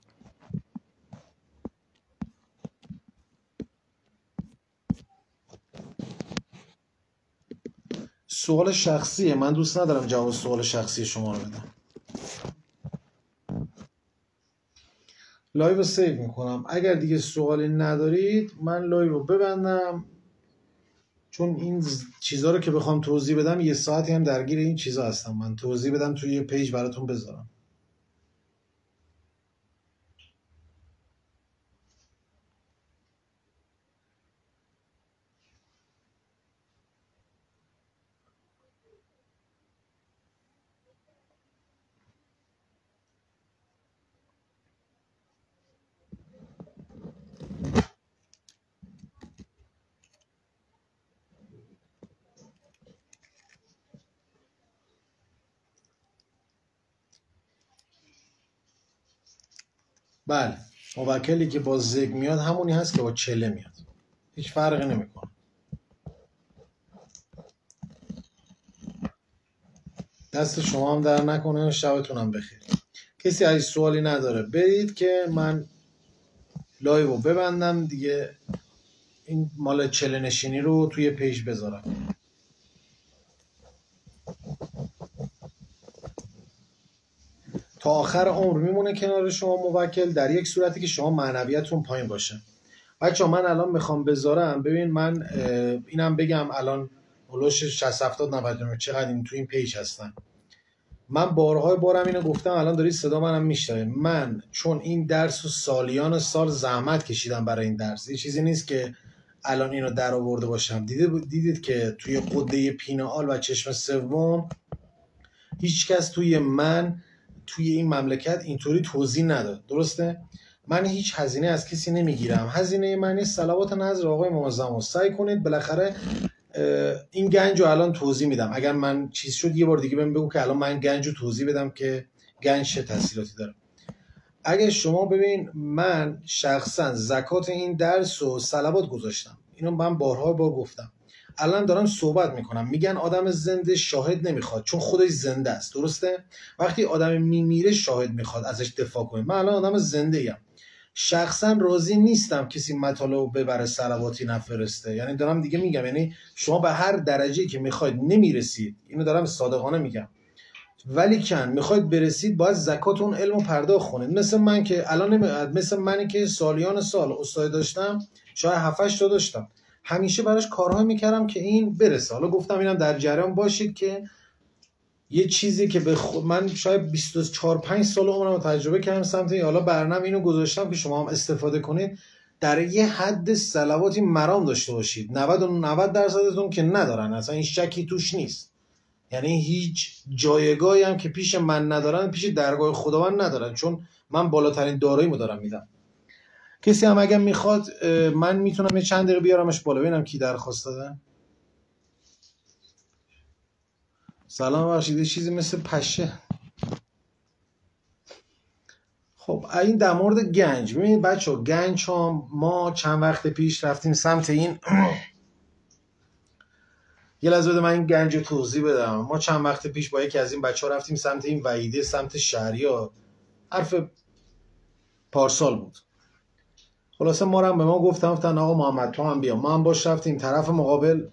سوال شخصیه، من دوست ندارم جواب سوال شخصی شما رو بدم. لایو رو سیو میکنم. اگر دیگه سوالی ندارید من لایو رو ببندم، چون این چیزها رو که بخوام توضیح بدم 1 ساعتی هم درگیر این چیزا هستم. من توضیح بدم توی یه پیج براتون بذارم. بله، موکلی که با زگ میاد همونی هست که با چله میاد، هیچ فرقی نمیکنه. دست شما هم در نکنه، شبتونم بخیر. کسی از سوالی نداره برید که من لایو رو ببندم دیگه، این مال چله نشینی رو توی پیج بذارم. تا آخر عمر میمونه کنار شما موکل، در یک صورتی که شما معنویتتون پایین باشه. بچه‌ها من الان میخوام بذارم، ببین من اینم بگم الان هلوش 60 70 90 چقدر این تو این پیج هستن. من بارم اینو گفتم، الان دارید صدا منم میشنوید. من چون این درس و سالیان سال زحمت کشیدم برای این درس، یه چیزی نیست که الان اینو در آورده باشم. دیدید که توی قده پینه‌آل و چشم سوم هیچ کس توی این مملکت اینطوری توضیح نداد، درسته؟ من هیچ هزینه از کسی نمیگیرم. هزینه من صلوات نظر آقای امام زمان. سعی کنید بالاخره این گنج رو الان توضیح میدم. اگر من چیز شد یه بار دیگه بهم بگو که الان من گنج رو توضیح بدم که گنج چه تاثیراتی داره. اگه شما ببین، من شخصا زکات این درس رو صلوات گذاشتم، اینو من بارها گفتم. الان دارم صحبت میکنم، میگن آدم زنده شاهد نمیخواد چون خودش زنده است، درسته؟ وقتی آدم میمیره شاهد میخواد ازش دفاع کنه. من الان آدم زنده ام، شخصا راضی نیستم کسی مطالب رو ببره صلواتی نفرسته. یعنی دارم دیگه میگم، یعنی شما به هر درجه‌ای که میخواید نمیرسید، اینو دارم صادقانه میگم، ولی کن میخواید برسید باید زکات اون علم رو پرداخت کنید. مثل من که الان مثل منی که سالیان سال استاد داشتم، شاید 7 تا داشتم، همیشه براش کارهای میکردم که این برسه. حالا گفتم اینم در جریان باشید که یه چیزی که من شاید 24-5 سال عمرم رو تجربه کردم سمت این. حالا برنامه اینو گذاشتم که شما هم استفاده کنید، در یه حد صلواتی مرام داشته باشید. 90% که ندارن، اصلا این شکی توش نیست. یعنی هیچ جایگاهی هم که پیش من ندارن پیش درگاه خداوند ندارن، چون من بالاترین داراییمو دارم میدم. کسی هم اگه میخواد من میتونم یه چند دقیقه بیارمش بالا ببینم کی درخواست داده. سلام، بخشید یه چیزی مثل پشه. خب این در مورد گنج. ببینید بچه، گنج هم ما چند وقت پیش رفتیم سمت این یه لحظه بده من این گنج رو توضیح بدم. ما چند وقت پیش با یکی از این بچه ها رفتیم سمت این وحیده، سمت شهریار، حرف پارسال بود. خلاصه ما هم به ما گفتن آقا محمد تو هم بیا. ما هم باش رفتیم. طرف مقابل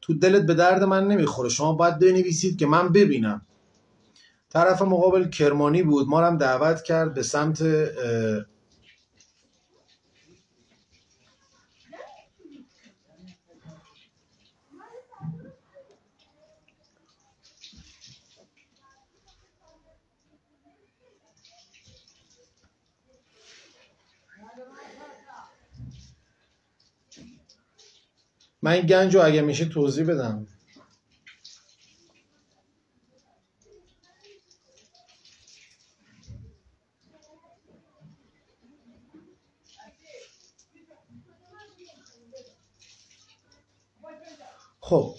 تو دلت به درد من نمیخوره، شما باید بنویسید که من ببینم. طرف مقابل کرمانی بود، ما هم دعوت کرد به سمت من این گنج رو اگه میشه توضیح بدم. خب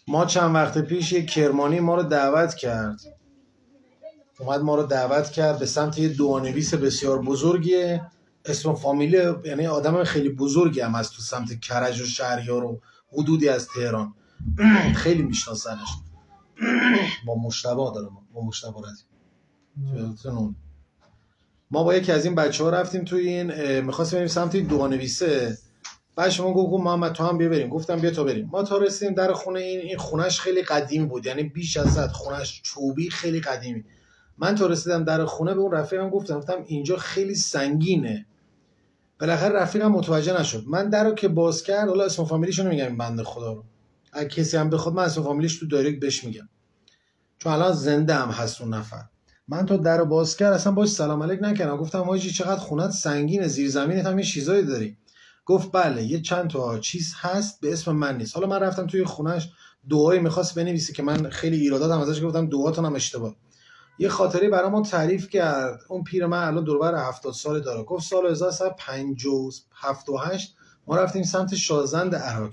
ما چند وقت پیش یک کرمانی ما رو دعوت کرد، اومد ما رو دعوت کرد به سمت یه دعانویس بسیار بزرگیه، اسم فامیلی یعنی آدم خیلی بزرگی هم از تو سمت کرج و شهریار و حدودی از تهران خیلی میشناسنش. با مشتبه دارم، با مشتبه رفتیم. ما با یکی از این بچه ها رفتیم توی این میخواستیم بریم سمت دعانویسه. بعد شما گفت محمد تو هم بیا بریم. گفتم بیا تا بریم. ما تا رسیدیم در خونه این خونش خیلی قدیمی بود، یعنی بیش از حد خونش چوبی خیلی قدیمی. من تا رسیدم در خونه به اون رفیقم گفتم اینجا خیلی سنگینه. بالاخره رفیقم متوجه نشد. من درو که باز کرد، حالا اسم فامیلیشو نمیگم این بنده خدا رو، اگه کسی هم بخواد من اسم فامیلیش تو دایرکت بهش میگم، چون الان زنده هم هست اون نفر. من تو درو باز کرد اصلا باش سلام علیک نکردم، گفتم حاجی چقدر خونت سنگینه، زیر زمینت هم یه چیزایی داری. گفت بله یه چند تا چیز هست به اسم من نیست. حالا من رفتم توی خونش، دعایی می‌خواست بنویسه که من خیلی ایراداتم ازش گفتم دعاتون هم اشتباه. یه خاطری برامون تعریف کرد. اون پیرمرد الان دور بر 70 سال داره. گفت سال 1358 ما رفتیم سمت شازند عراق.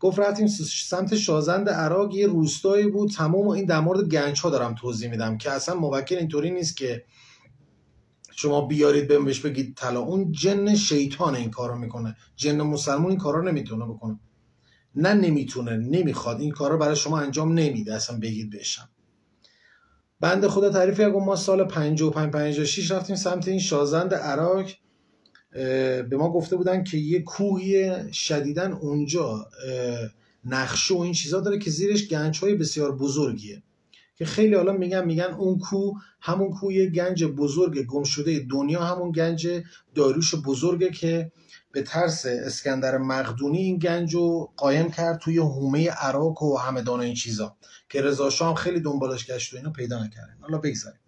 گفت رفتیم سمت شازند عراق، یه روستایی بود تمام. این در مورد گنج‌ها دارم توضیح میدم که اصلا موکل اینطوری نیست که شما بیارید بهش بگید طلا، اون جن شیطان این کارو میکنه. جن مسلمون این کارا نمیتونه بکنه، نه نمیتونه، نمیخواد، این کارا برای شما انجام نمیده اصلا بگید بهشم. بنده خدا تعریف کرد ما سال 55 56 رفتیم سمت این شازند عراق. به ما گفته بودن که یه کوهی شدیداً اونجا نقشه و این چیزا داره که زیرش گنج‌های بسیار بزرگیه که خیلی حالا میگن اون کوه همون کوه یه گنج بزرگ گم شده دنیا، همون گنج داریوش بزرگه که به ترس اسکندر مقدونی این گنج رو قایم کرد توی حومه عراق و همدان و این چیزا که رضا شاه هم خیلی دنبالش گشت و اینو پیدا نکردن. حالا بگذاریم.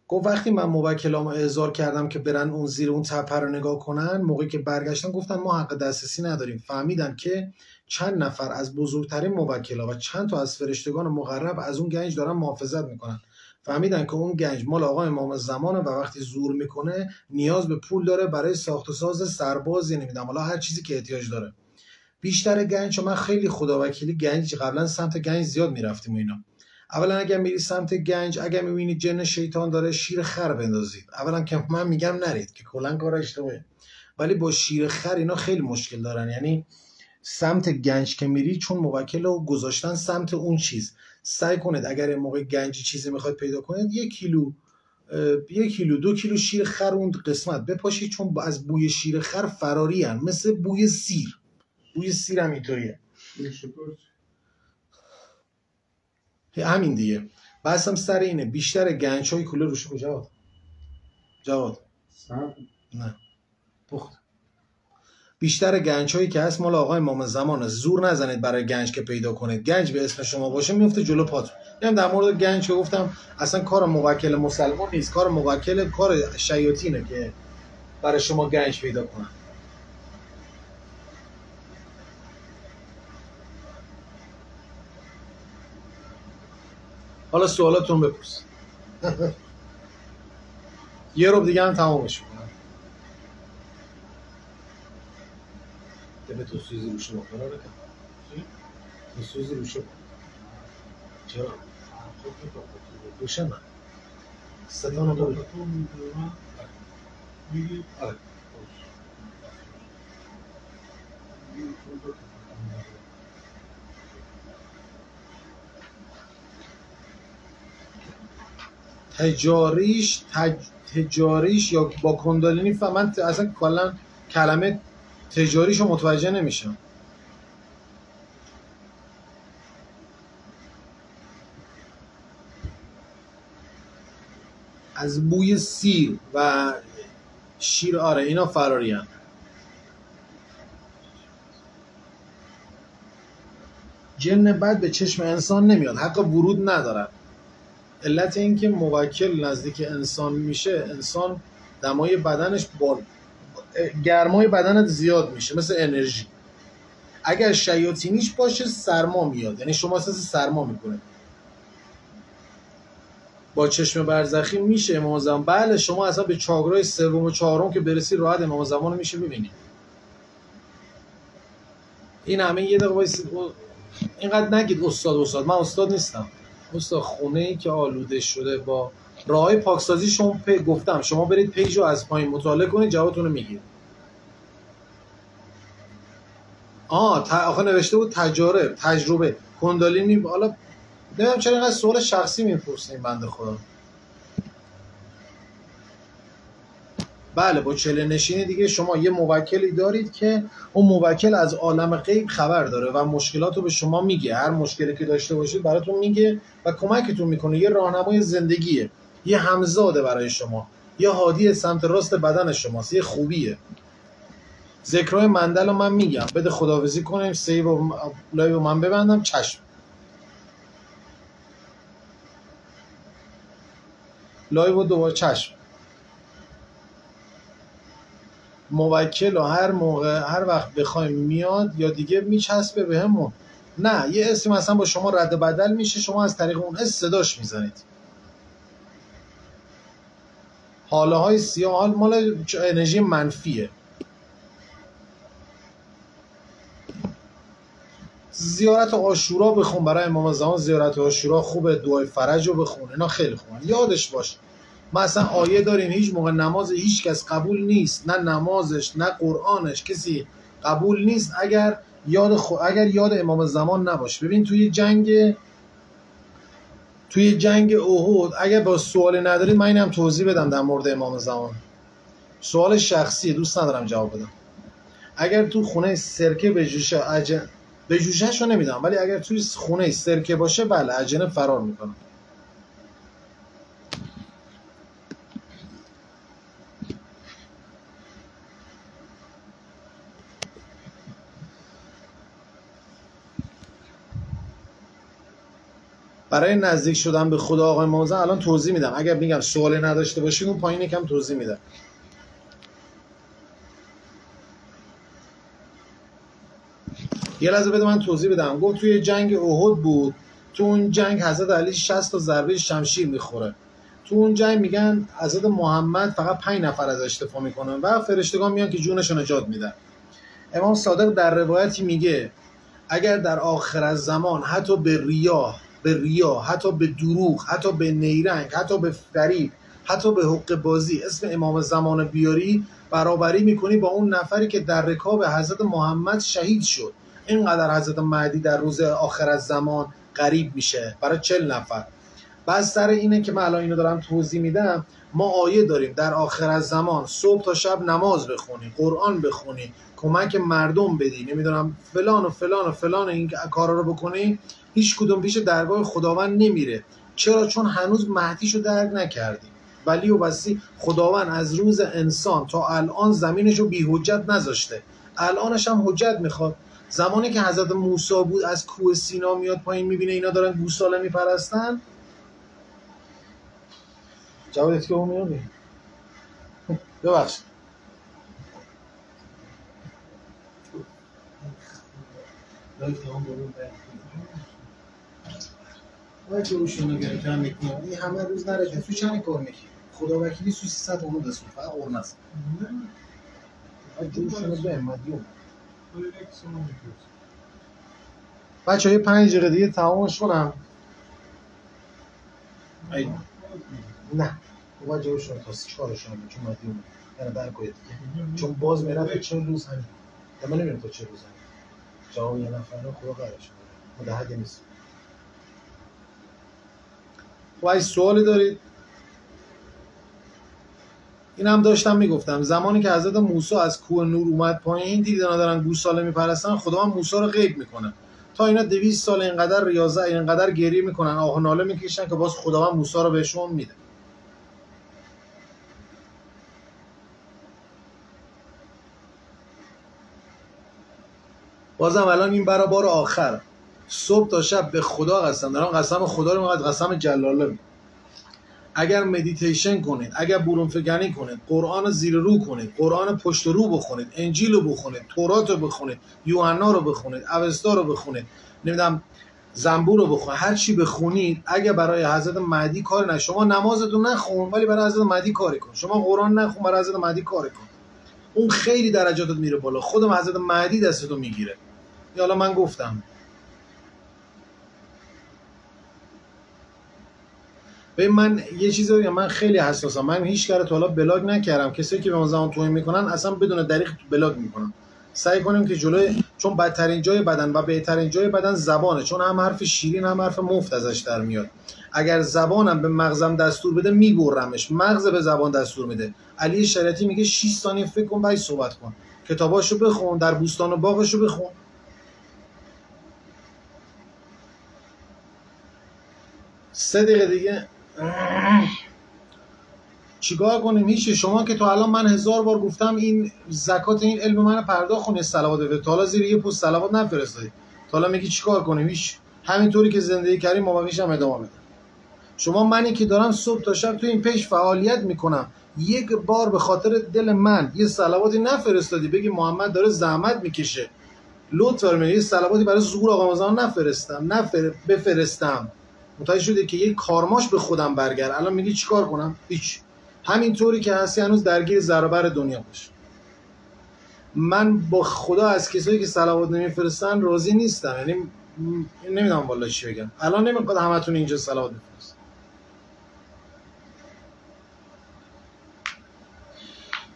گفت وقتی من موکلامو احضار کردم که برن اون زیر اون تپه رو نگاه کنن، موقعی که برگشتن گفتن ما حق دسترسی نداریم. فهمیدن که چند نفر از بزرگترین موکلا و چند تا از فرشتگان مقرب از اون گنج دارن محافظت میکنن. فهمیدن که اون گنج مال آقا امام زمانه و وقتی زور میکنه نیاز به پول داره برای ساخت و ساز سربازی، نمیدونم حالا هر چیزی که احتیاج داره. بیشتر گنج، من خیلی خداوکیلی گنج قبلا سمت گنج زیاد میرفتیم و اینا. اولا اگر میری سمت گنج، اگر میبینید جن شیطان داره، شیر خر بندازید. اولا که من میگم نرید که کلا کار اشتباهه، ولی با شیر خر اینا خیلی مشکل دارن. یعنی سمت گنج که میری چون موکل رو گذاشتن سمت اون چیز، سعی کنید اگر این موقع گنجی چیزی میخواید پیدا کنید 1 کیلو 2 کیلو شیر خر اون قسمت بپاشید، چون از بوی شیر خر فراری هن. مثل بوی سیر. بوی سیر هم اینطوریه. همین دیگه. بحثم سر اینه بیشتر گنج های کوله روش کو جواد نه پخت. بیشتر گنج هایی که هست مال آقای امام زمانه. زور نزنید برای گنج که پیدا کنید. گنج به اسم شما باشه میفته جلو پاتون. میگم در مورد گنج که گفتم اصلا کار موکل مسلمان نیست، کار موکل کار شیاطینه که برای شما گنج پیدا کنن. حالا سوالاتون بپرسید. یه رو دیگه هم تمامش میکنم. به تو سوزی روشه بخورا بکن. تو سوزی روشه بخورا. چرا؟ روشه نه. ستانو داری. آره. تجاریش یا با کندالینی من اصلا کلا کلمه تجاریشو متوجه نمیشم. از بوی سیر و شیر آره اینا فراری هستند. جن بد به چشم انسان نمیاد، حق ورود ندارن. علت این که موکل نزدیک انسان میشه، انسان دمای بدنش گرمای بدنت زیاد میشه مثل انرژی. اگر شیاطینیش باشه سرما میاد، یعنی شما احساس سرما میکنه. با چشم برزخی میشه امام زمان. بله شما اصلا به چاکرای سوم و چهارم که برسی راحت امام زمان میشه ببینید. این همه یه دقیقه وایسید. اینقدر نگید استاد، من استاد نیستم. استاد خونه‌ای که آلوده شده با راههای پاکسازی شما گفتم شما برید پیج رو از پایین مطالعه کنید جوابتون رو میگید. آخه نوشته بود تجربه کندالینی. حالا نمیدونم چرا اینقدر سوال شخصی میپرسین بنده خدا. بله با چله نشینی دیگه شما یه موکلی دارید که اون موکل از عالم غیب خبر داره و مشکلات رو به شما میگه. هر مشکلی که داشته باشید براتون میگه و کمکتون میکنه. یه راهنمای زندگیه، یه همزاده برای شما، یه هادی سمت راست بدن شماست، یه خوبیه. ذکرهای مندل رو من میگم. بده خداحافظی کنیم، سیو و لایو من ببندم. چشم. لایو دوباره چشم. موکل هر موقع هر وقت بخوایم میاد یا دیگه میچسبه بهمون. نه یه اسم مثلا با شما رد بدل میشه، شما از طریق اون اسم صداش میزنید. حاله های سیاه مال انرژی منفیه. زیارت عاشورا بخون برای امام زمان. زیارت عاشورا خوبه. دعای فرج رو بخون. اینا خیلی خوبه. یادش باش ما اصلا آیه داریم هیچ موقع نماز هیچ کس قبول نیست، نه نمازش نه قرآنش کسی قبول نیست اگر یاد امام زمان نباشه. ببین توی جنگ احد اگر با سوال ندارید من اینم توضیح بدم در مورد امام زمان. سوال شخصیه، دوست ندارم جواب بدم. اگر تو خونه سرکه بجوشهش رو نمیدم، ولی اگر توی خونه سرکه باشه بله اجنه فرار میکنم. برای نزدیک شدن به خدا آقای موزن الان توضیح میدم. اگر میگم سوالی نداشته باشید اون پایین یکم توضیح میدم. یه لحظه بده من توضیح بدم. گفت توی جنگ احد بود، تو اون جنگ حضرت علی 60 تا ضربه شمشیر میخوره. تو اون جنگ میگن حضرت محمد فقط 5 نفر ازش دفاع میکنن و فرشتگان میان که جونش نجات میدن. امام صادق در روایتی میگه اگر در آخر از زمان حتی به ریا، حتی به دروغ، حتی به نیرنگ، حتی به فریب، حتی به حق بازی اسم امام زمان بیاری، برابری میکنی با اون نفری که در رکاب حضرت محمد شهید شد. اینقدر حضرت مهدی در روز آخر از زمان قریب میشه برای 40 نفر. بس سر اینه که من الان اینو دارم توضیح میدم. ما آیه داریم در آخر از زمان صبح تا شب نماز بخونی، قرآن بخونی، کمک مردم بدی، نمیدونم فلان و فلان و فلان این کارا رو بکنی، هیچ کدوم پیش درگاه خداوند نمیره. چرا؟ چون هنوز مهدیشو درک نکردی. ولی و وصی خداوند از روز انسان تا الان زمینشو بی حجت نذاشته، الانش هم حجت میخواد. زمانی که حضرت موسی بود از کوه سینا میاد پایین میبینه اینا دارن گوساله میپرستن. جوادت که اون میاد ببخشید باید جوشون رو گرفتن میکنم. این همه روز نرده تو چند کار میکنی؟ خدا وکیلی سو 300 اونو دستون فقط قرن است باید جوشون رو به مدیوم. بچه های 5 دقیقه دیگه تمامش کنم. نه باید جوشون تا 4 شما چون مدیوم یعنی در کویت دیگه چون باز میرم تا 40 روز همین من نمیرم تا 40 روز همین جواب یه نفر رو خدا قرارش مدهده نیست. خب اگه سوالی دارید. این هم داشتم میگفتم زمانی که حضرت موسی از کوه نور اومد پایین دید اینا دارن گوساله میپرستن، خداوند موسی رو غیب میکنه تا اینا 200 سال اینقدر ریاضت اینقدر گریه میکنن آه و ناله میکشن که باز خداوند موسی رو بهشون میده. بازم الان این برابر آخر صبح تا شب به خدا قسم دارم، قسم خدا رو میگم، قسم جلاله میگم. اگر مدیتیشن کنید، اگر برون فکری کنید، قرآن زیر رو کنید، قرآن پشت رو بخونید، انجیل رو بخونید، تورات رو بخونید، یوحنا رو بخونید، اوستا رو بخونید، نمیدونم زنبور رو بخونید، هر چی بخونید اگه برای حضرت مهدی کار نه، شما نمازتون نخون ولی برای حضرت مهدی کاری کن، شما قرآن نخون برای حضرت مهدی کاری کن، اون خیلی درجاتت میره بالا، خودم حضرت مهدی دستتو میگیره. حالا من گفتم ببین من یه چیزی بگم، من خیلی حساسم، من هیچ کاره تا حالا بلاگ نکردم، کسایی که به من زمان توهین میکنن اصلا بدون دریغ بلاگ میکنن. سعی کنیم که جلوی، چون بدترین جای بدن و بهترین جای بدن زبانه، چون هم حرف شیرین هم حرف مفت ازش در میاد. اگر زبانم به مغزم دستور بده میبرمش، مغز به زبان دستور میده. علی شریعتی میگه 6 ثانیه فکر کن بعد صحبت کن، کتاباشو بخون، در بوستان و باغشو بخون. 3 دقیقه دیگه چیکار کنیم؟ هیچ. شما که تا الان من 1000 بار گفتم این زکات این علم منو پرداخت کنید، صلوات بفرست، تا حالا زیر یه پست صلوات نفرستادید، تا حالا میگی چیکار کنیم؟ هیچ. همینطوری که زندگی کردیم مابقیش هم ادامه بده. شما منی که دارم صبح تا شب تو این پیج فعالیت میکنم، یک بار به خاطر دل من یه صلواتی نفرستادی بگی محمد داره زحمت میکشه، لطفا یه صلواتی برای ظهور آقا رمضان بفرستم، متوجه شده که یک کارماش به خودم برگرد. الان میگی چیکار کنم؟ هیچ. همینطوری که هستی هنوز درگیر زربر دنیا باش. من با خدا از کسایی که صلوات نمیفرستن راضی نیستم، یعنی نمیدونم والله چی بگم. الان نمیخواد همتون اینجا صلوات بفرستن.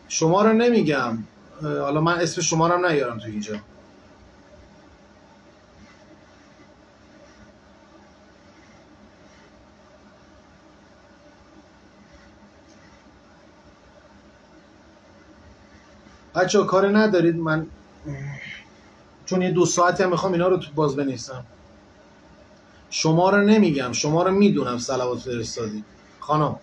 شما رو نمیگم، حالا من اسم شما رو هم نیارم تو اینجا. بچه ها کاری ندارید، من چون یه 2 ساعتی هم میخوام اینا رو تو باز بنویسم. شما رو نمیگم، شما رو میدونم صلوات فرستادی خانم.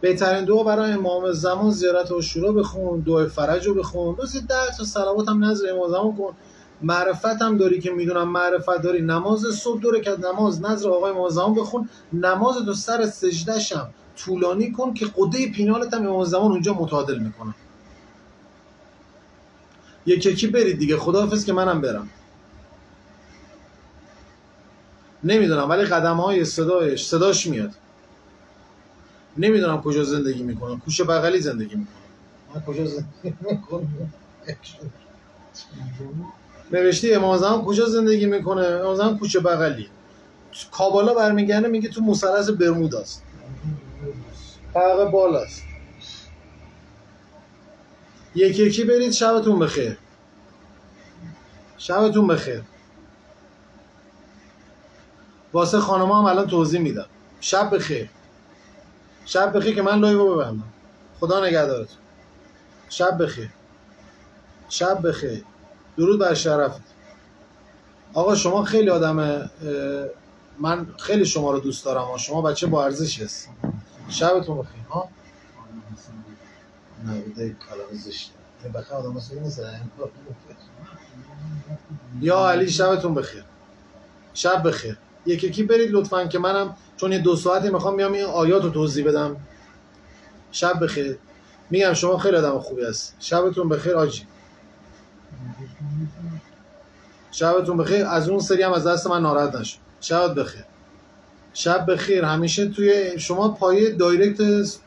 بهترین دعا برای امام زمان زیارت عاشورا بخون، دعای فرج رو بخون، بس 10 تا صلوات هم نظر امام زمان کن. معرفت هم داری که میدونم معرفت داری، نماز صبح 2 رکعت نماز نظر آقای امام زمان بخون، نماز تو سر سجده‌ش هم طولانی کن که قده پینالت هم امام زمان اونجا متعادل میکنه. یکی برید دیگه، خداحافظ که منم برم. نمیدونم ولی قدم‌های صداش میاد. نمیدونم کجا زندگی میکنه، کوچه بغلی زندگی میکنه. من کجا زندگی میکنم؟ نوشتی امام زمان کجا زندگی میکنه؟ امام زمان کوچه بغلی کابالا برمیگرده، میگه تو مثلث برموداست، طبقه بالاست. یکی برید. شبتون بخیر. شبتون بخیر. واسه خانم‌ها هم الان توضیح میدم. شب بخیر. شب بخیر که من لایو ببندم. خدا نگهدارتون. شب بخیر. شب بخیر. درود بر شرفت. آقا شما خیلی آدم، من خیلی شما رو دوست دارم. شما بچه با ارزشی هست. شبتون بخیر. ها؟ نه بده کلام زشته. بخیر آدم مسئول نیست. یا علی شبتون بخیر. شب بخیر. یکی برید لطفاً که منم چون یه 2 ساعتی میخوام بیام این آیات رو توضیح بدم. شب بخیر. میگم شما خیلی آدم خوبی هست. شبتون بخیر آجی. شبتون بخیر. از اون سری هم از دست من ناراحت نشو. شبت بخیر. شب بخیر. همیشه توی شما پایه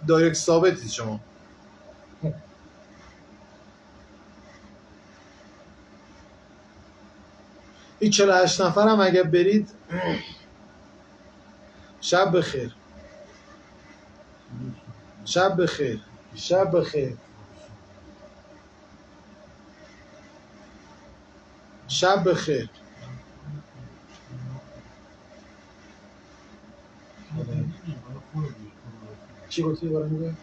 دایرکت ثابتید شما. این 48 نفر هم اگه برید. شب بخیر. شب بخیر. شب بخیر. شب بخیر. چی گفتی برای میگه؟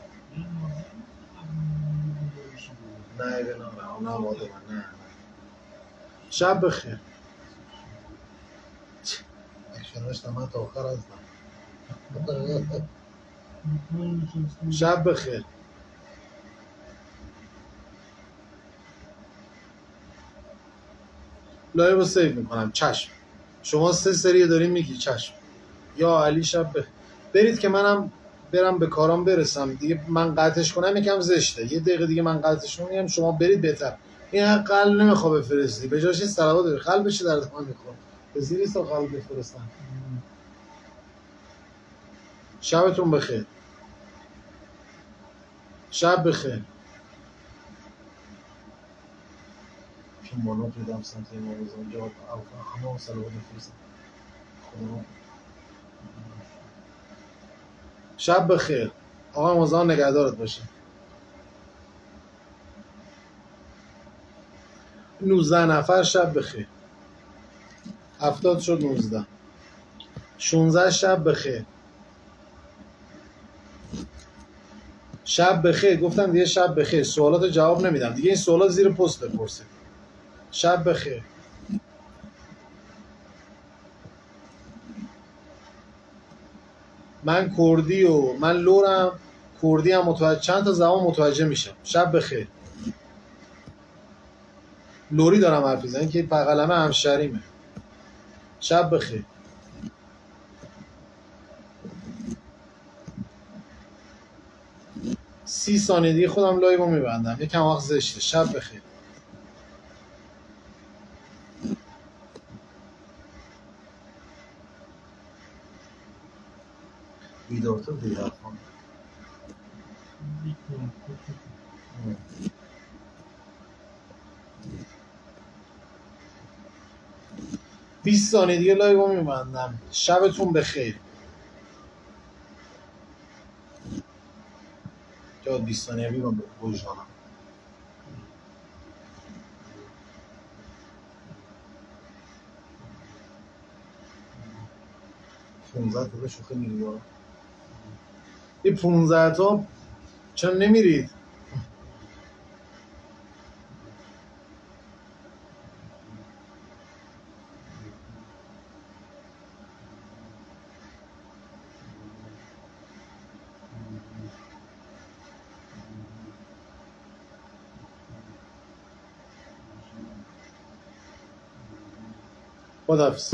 نه نه. شب بخیر. اکشنش من تا آخر هستم. شب بخیر. لایو رو سیو میکنم. چشم. شما 3 سری دارین میگی چشم. یا علی شب بخیر. برید که منم برم به کارام برسم دیگه. من قطعش کنم یکم زشته. 1 دقیقه دیگه من قطعش کنم. شما برید بهتر. این قلب نمیخواد بفرستی. به جاش صلوات داری. قلبش در دهان میخواد. به زیری سال قلب بفرستن. شبتون بخیر. شب بخیر. چون مانا پیدام سمت این موضوع جواب همه صلوات بفرستن. شب بخیر. آقا موزان نگهدارت باشه. 19 نفر شب بخیر. 70 شد 19. 16 شب بخیر. شب بخیر. گفتم دیگه شب بخیر. سوالات جواب نمیدم دیگه. این سوالات زیر پست بپرسید. شب بخیر. من کردی و من لورم کردی هم متوجه چند تا زبان متوجه میشم. شب بخیر. لوری دارم حرف میزنم که بغلمه همشریمه. شب بخیر. سی ثانیه دیگه خودم لایو میبندم. یکم وقت زشته. شب بخیر. بیدارتر دیگه خانم. 20 ثانیه دیگه لایو میبندم. شبتون بخیر. یا 20 ثانیه بیام وجدانم 15 تا شوخی می‌گیری این 15 تا چرا نمیرید خداحافظ